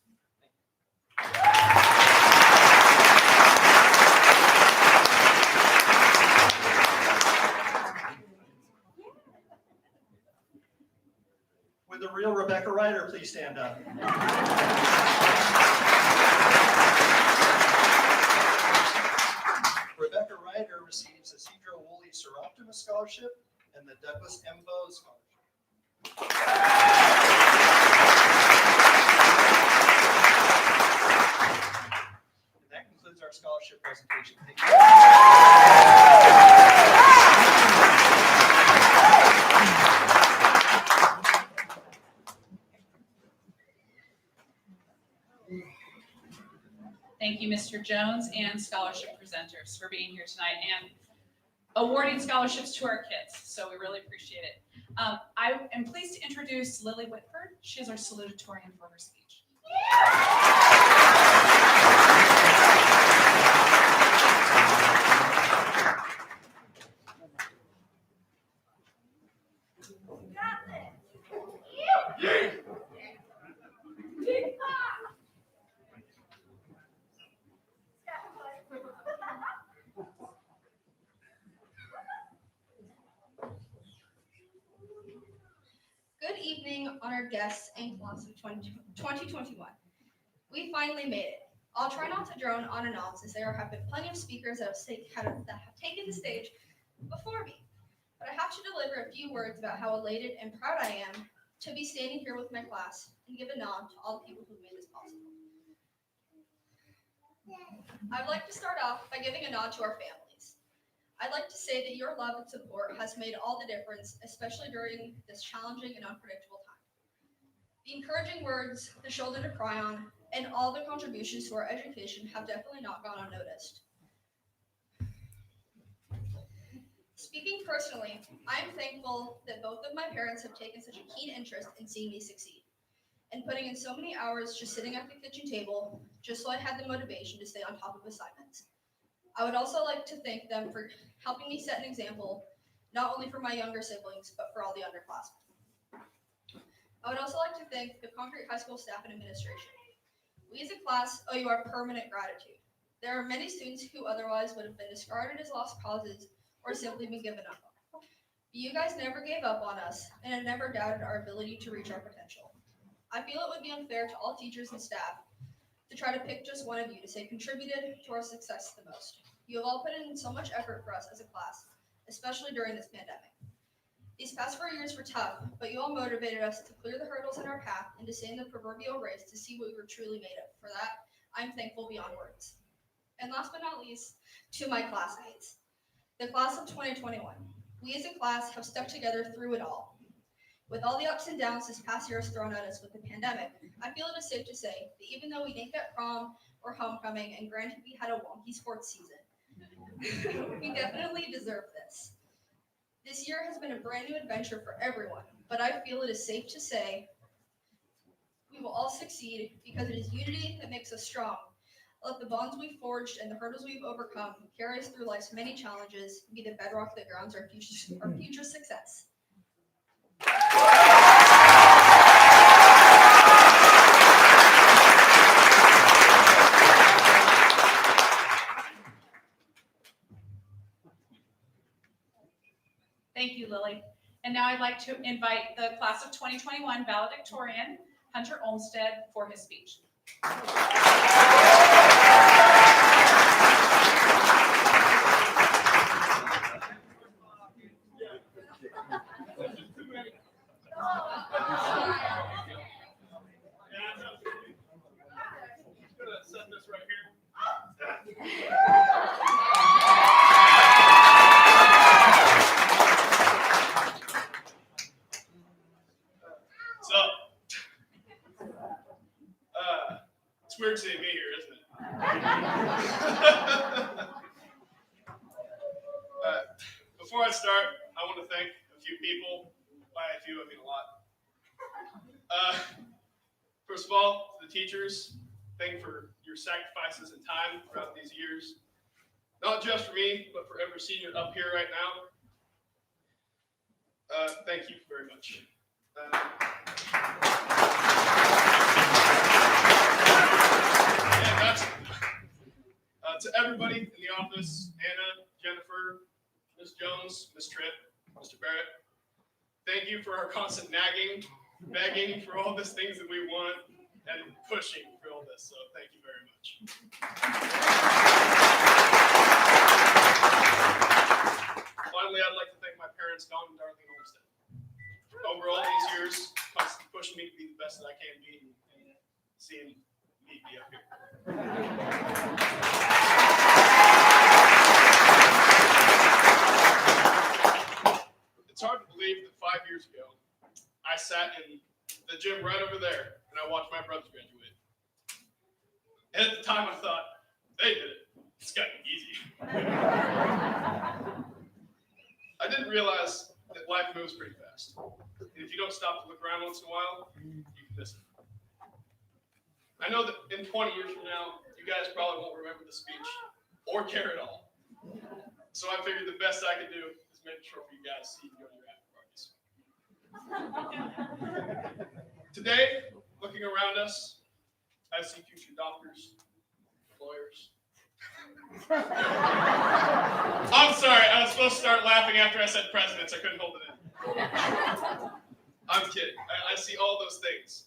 G: Would the real Rebecca Ryder please stand up? Rebecca Ryder receives the Cedro Woolley Seroptimus Scholarship and the Douglas M. Bose Scholarship. And that concludes our scholarship presentation. Thank you.
D: Thank you, Mr. Jones and scholarship presenters for being here tonight and awarding scholarships to our kids. So we really appreciate it. I am pleased to introduce Lily Whitford. She is our salutatorian for her speech.
P: Good evening, honored guests and class of 2021. We finally made it. I'll try not to drone on and on since there have been plenty of speakers that have taken the stage before me. But I have to deliver a few words about how elated and proud I am to be standing here with my class and give a nod to all the people who made this possible. I'd like to start off by giving a nod to our families. I'd like to say that your love and support has made all the difference, especially during this challenging and unpredictable time. The encouraging words, the shoulder to cry on, and all the contributions to our education have definitely not gone unnoticed. Speaking personally, I'm thankful that both of my parents have taken such a keen interest in seeing me succeed and putting in so many hours just sitting at the kitchen table just so I had the motivation to stay on top of assignments. I would also like to thank them for helping me set an example, not only for my younger siblings, but for all the underclassmen. I would also like to thank the Concrete High School staff and administration. We as a class owe you our permanent gratitude. There are many students who otherwise would have been discarded as lost causes or simply been given up on. But you guys never gave up on us and have never doubted our ability to reach our potential. I feel it would be unfair to all teachers and staff to try to pick just one of you to say contributed to our success the most. You have all put in so much effort for us as a class, especially during this pandemic. These past 4 years were tough, but you all motivated us to clear the hurdles in our path and to stay in the proverbial race to see what we were truly made of. For that, I'm thankful beyond words. And last but not least, to my classmates, the class of 2021. We as a class have stuck together through it all. With all the ups and downs this past year has thrown at us with the pandemic, I feel it is safe to say that even though we didn't get prom or homecoming, and granted we had a wonky sports season, we definitely deserve this. This year has been a brand new adventure for everyone, but I feel it is safe to say we will all succeed because it is unity that makes us strong. Let the bonds we've forged and the hurdles we've overcome carry us through life's many challenges, be the bedrock that grounds our future success.
D: Thank you, Lily. And now I'd like to invite the class of 2021 valedictorian, Hunter Olmsted, for his speech.
O: weird seeing me here, isn't it? Before I start, I want to thank a few people. By a few, I mean a lot. First of all, to the teachers, thank you for your sacrifices and time throughout these years. Not just for me, but for every senior up here right now. Thank you very much. And that's to everybody in the office, Anna, Jennifer, Ms. Jones, Ms. Tripp, Mr. Barrett. Thank you for our constant nagging, begging for all these things that we want, and pushing for all this. So thank you very much. Finally, I'd like to thank my parents, Don and Darlene Olmstead. Over all these years, constantly pushing me to be the best that I can be and seeing me be up here. It's hard to believe that 5 years ago, I sat in the gym right over there and I watched my brothers graduate. And at the time I thought, they did it. It's gotta be easy. I didn't realize that life moves pretty fast. And if you don't stop to look around once in a while, you can miss it. I know that in 20 years from now, you guys probably won't remember the speech or care at all. So I figured the best I could do is make sure for you guys so you can go to your after parties. Today, looking around us, I see future doctors, lawyers. I'm sorry, I was supposed to start laughing after I said presidents. I couldn't hold it in. I'm kidding. I see all those things.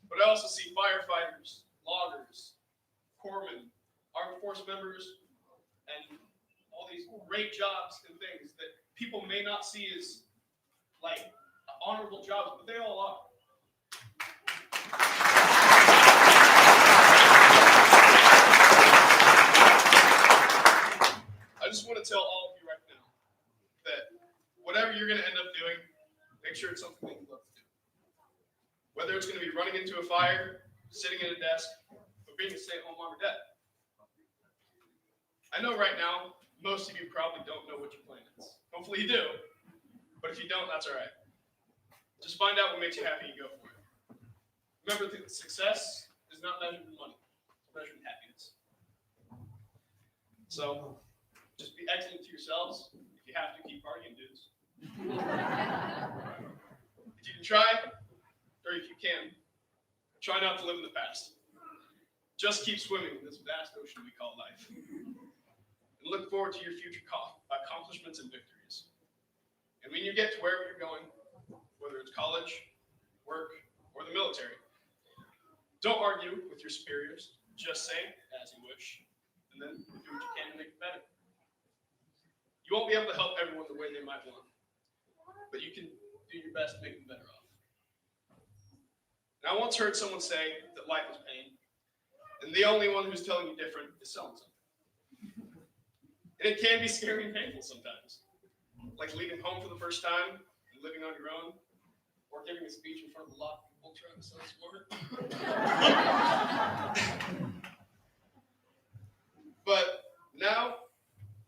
O: But I also see firefighters, loggers, corpsmen, armed force members, and all these great jobs and things that people may not see as like honorable jobs, but they all are. I just want to tell all of you right now that whatever you're going to end up doing, make sure it's something that you love to do. Whether it's going to be running into a fire, sitting at a desk, or being a stay-at-home mom or dad. I know right now, most of you probably don't know what your plan is. Hopefully you do, but if you don't, that's all right. Just find out what makes you happy and go for it. Remember that success is not measured in money, it's measured in happiness. So, just be excellent to yourselves. If you have to, keep partying, dudes. If you can try, or if you can, try not to live in the past. Just keep swimming in this vast ocean we call life. And look forward to your future accomplishments and victories. And when you get to wherever you're going, whether it's college, work, or the military, don't argue with your superiors. Just say, as you wish, and then do what you can to make it better. You won't be able to help everyone the way they might want, but you can do your best to make them better off. And I once heard someone say that life is pain, and the only one who's telling you different is selling something. And it can be scary and painful sometimes, like leaving home for the first time and living on your own, or giving a speech in front of a lot of people trying to sell sport. But now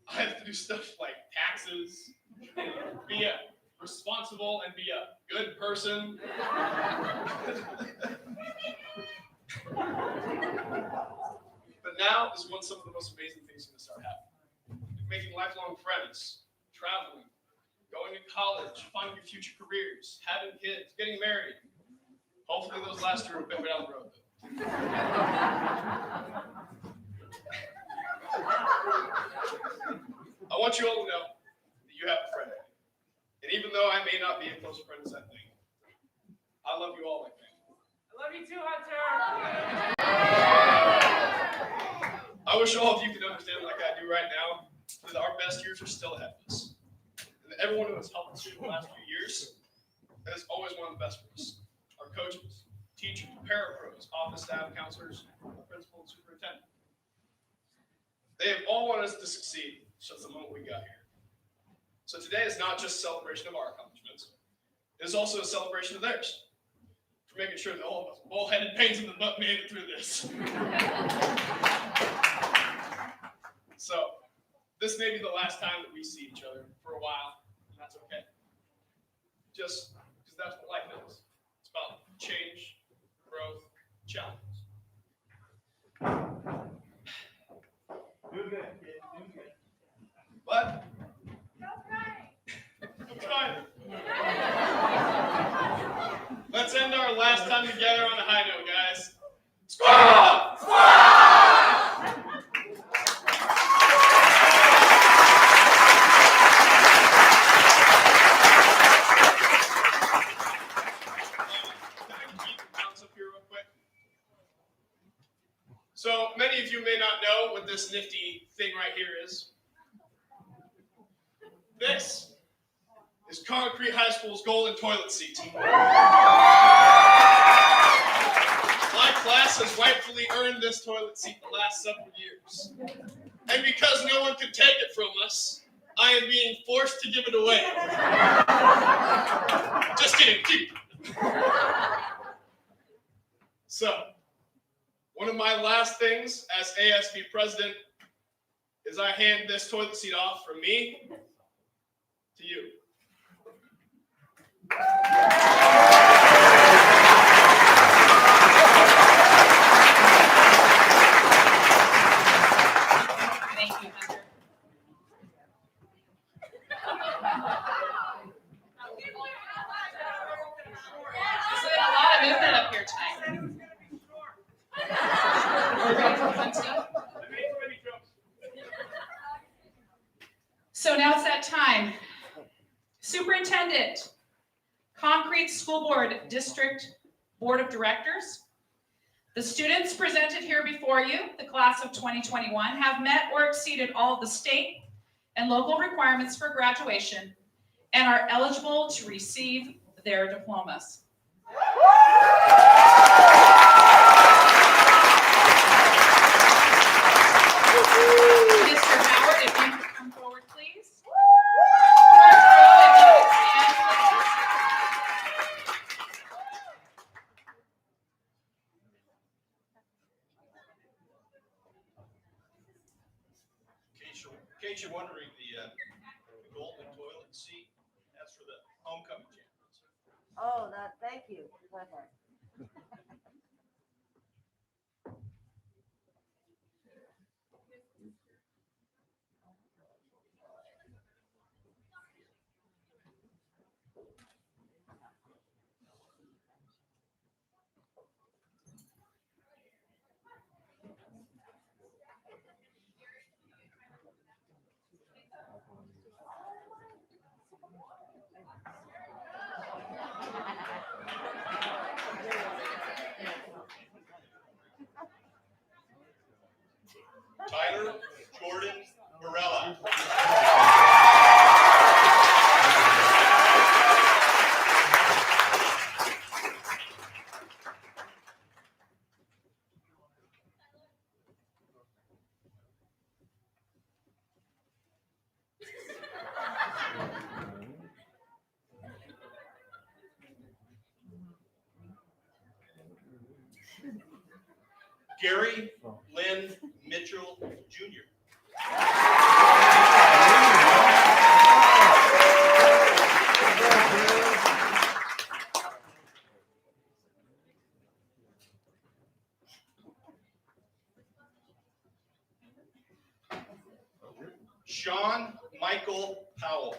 O: I have to do stuff like taxes, be a responsible and be a good person. But now is when some of the most amazing things are going to start happening. Making lifelong friends, traveling, going to college, finding your future careers, having kids, getting married. Hopefully those last two are a bit down the road. I want you all to know that you have a friend. And even though I may not be a close friend as I think, I love you all like family.
L: I love you too, Hunter.
O: I wish all of you could understand like I do right now, that our best years are still ahead of us. And that everyone who has helped us through the last few years, that is always one of the best for us. Our coaches, teachers, parapros, office staff, counselors, principal, and superintendent. They have all wanted us to succeed since the moment we got here. So today is not just a celebration of our accomplishments. It is also a celebration of theirs. for making sure that all of us bullheaded pains in the butt made it through this. So, this may be the last time that we see each other for a while, and that's okay. Just because that's what life is. It's about change, growth, challenges.
F: Do good, kid, do good.
O: What? I'm trying. Let's end our last time together on a high note, guys. Squad! So many of you may not know what this nifty thing right here is. This is Concrete High School's golden toilet seat. My class has rightfully earned this toilet seat the last several years. And because no one could take it from us, I am being forced to give it away. Just kidding, keep it. So, one of my last things as ASB president is I hand this toilet seat off from me to you.
D: Thank you, Hunter. There's been a lot of movement up here tonight. Ready for fun stuff? So now it's that time. Superintendent, Concrete School Board District Board of Directors. The students presented here before you, the class of 2021, have met or exceeded all of the state and local requirements for graduation and are eligible to receive their diplomas. Mr. Howard, if you could come forward, please.
F: In case you're wondering, the golden toilet seat, that's for the homecoming champions.
Q: Oh, thank you.
F: Tyler Jordan Barella. Gary Lynn Mitchell Jr. Sean Michael Powell.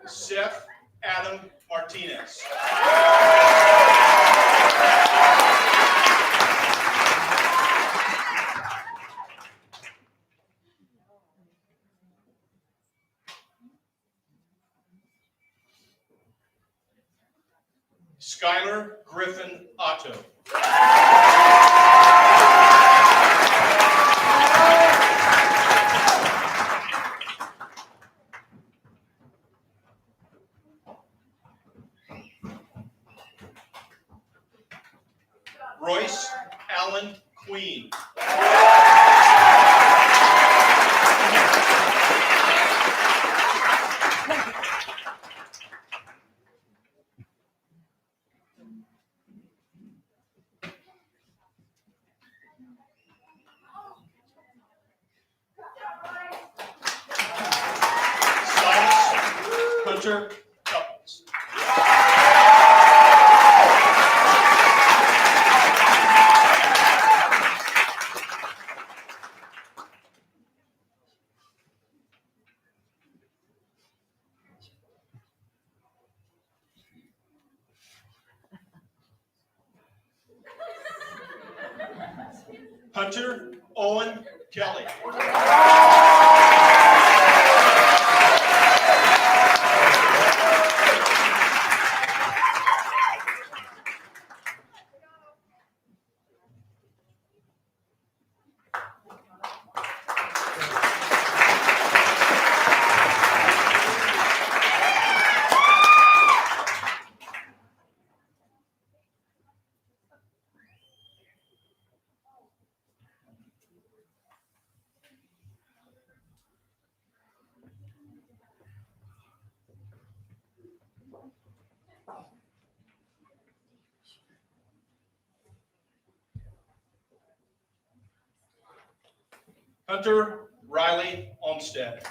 F: Seth Adam Martinez. Skylar Griffin Otto.
R: Royce Allen Queen. Silas Hunter Couples. Hunter Owen Kelly. Hunter Riley Olmstead.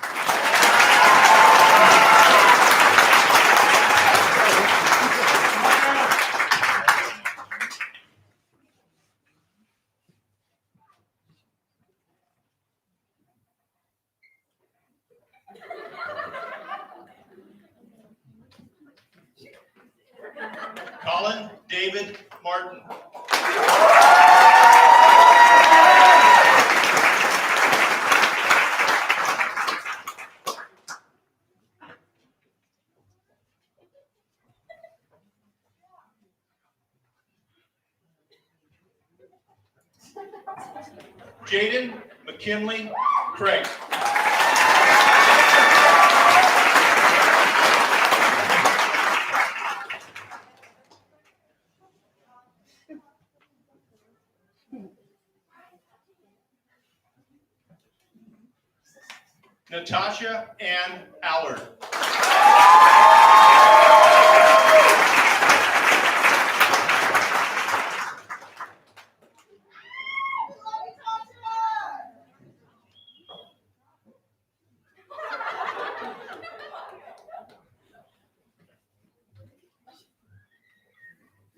R: Colin David Martin. Jaden McKinley Craig. Natasha Ann Allard.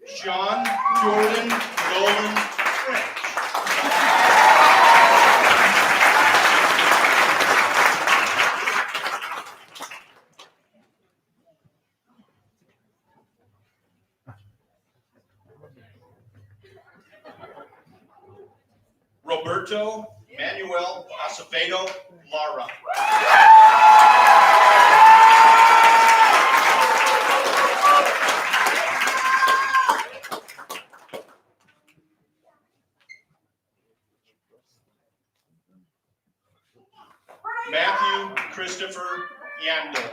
R: Sean Jordan Nolan French. Roberto Manuel Acevedo Lara. Matthew Christopher Yandel.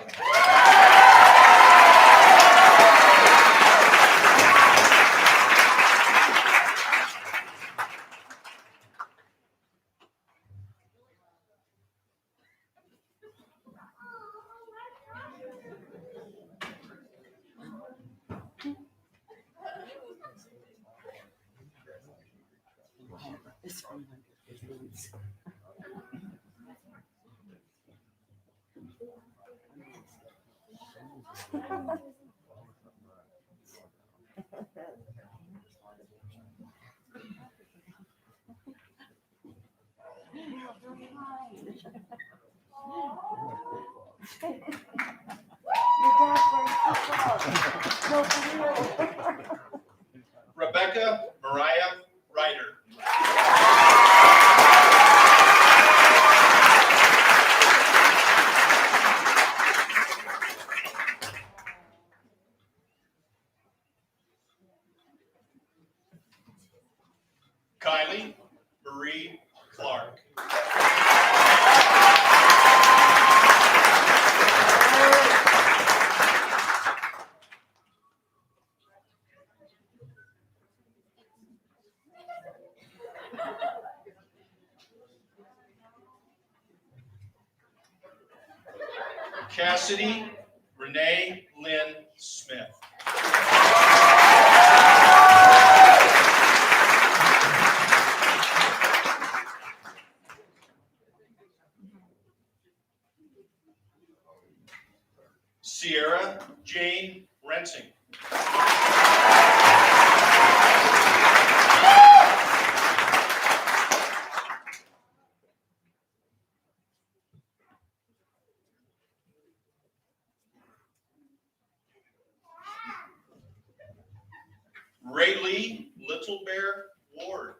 R: Rebecca Mariah Ryder. Kylie Marie Clark. Cassidy Renee Lynn Smith. Sierra Jane Rensing. Raylee Little Bear Ward.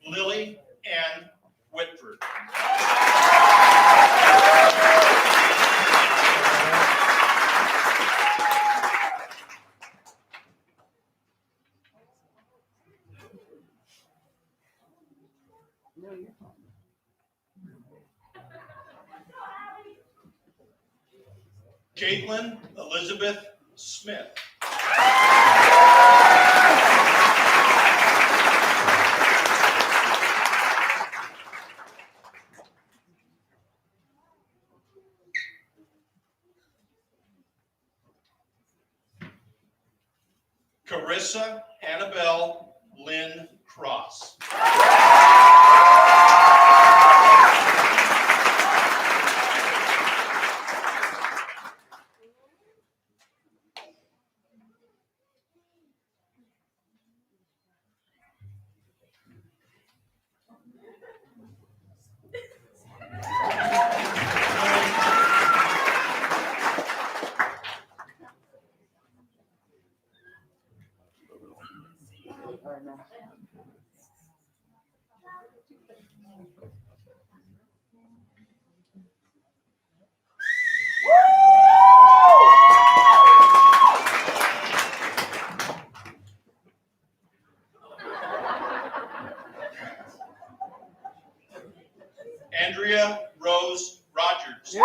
R: Lily Ann Whitford. Caitlin Elizabeth Smith. Carissa Annabelle Lynn Cross. Andrea Rose Rogers.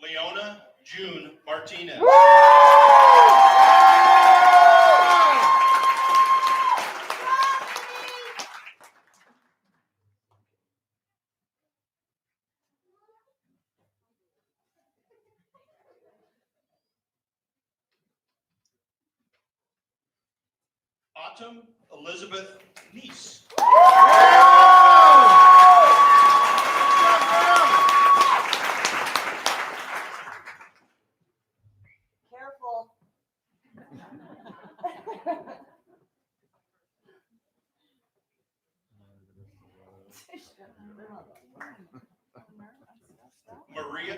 R: Leona June Martinez. Autumn Elizabeth Neese.
Q: Careful.
R: Maria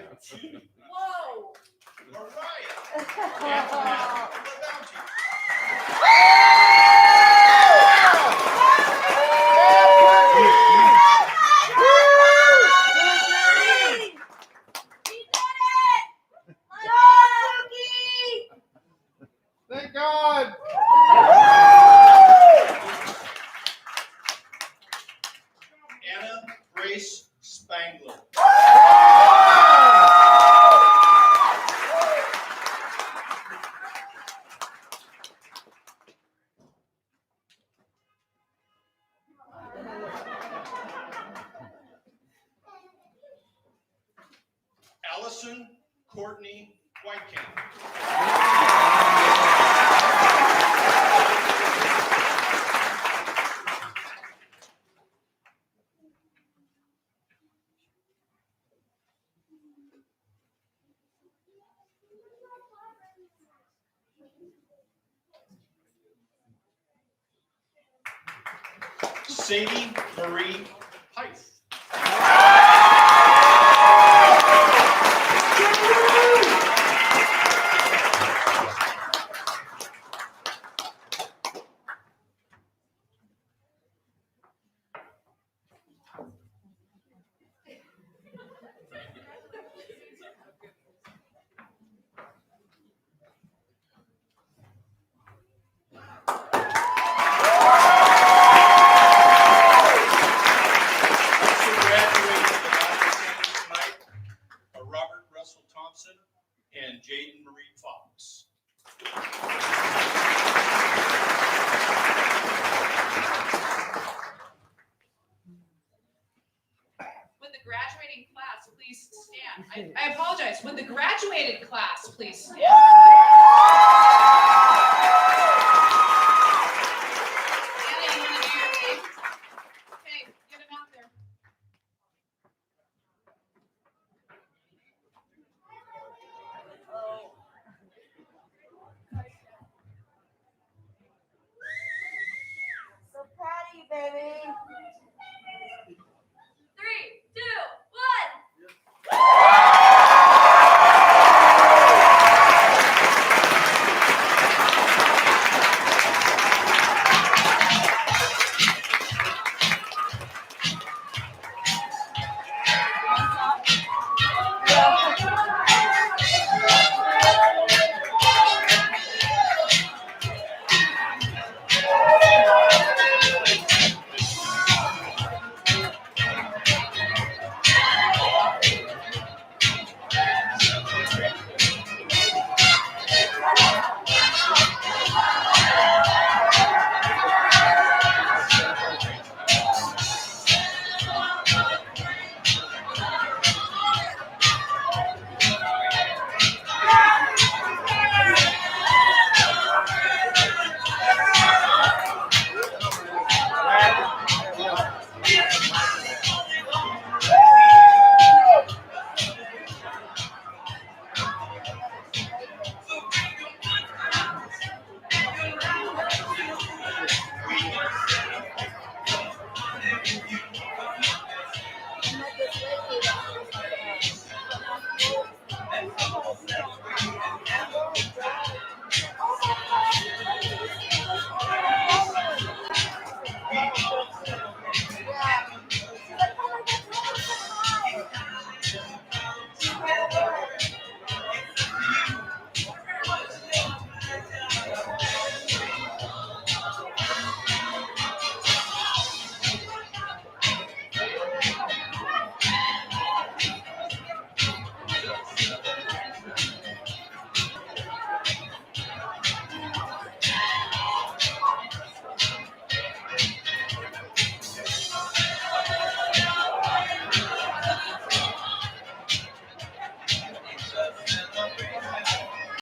K: Whoa.
R: Mariah Antoinette Labounty.
B: Thank God.
R: Anna Grace Spangler. Allison Courtney Whitecamp. Sadie Marie Heiss. Thompson and Jaden Marie Fox.
D: Would the graduating class please stand? I apologize. Would the graduated class please stand?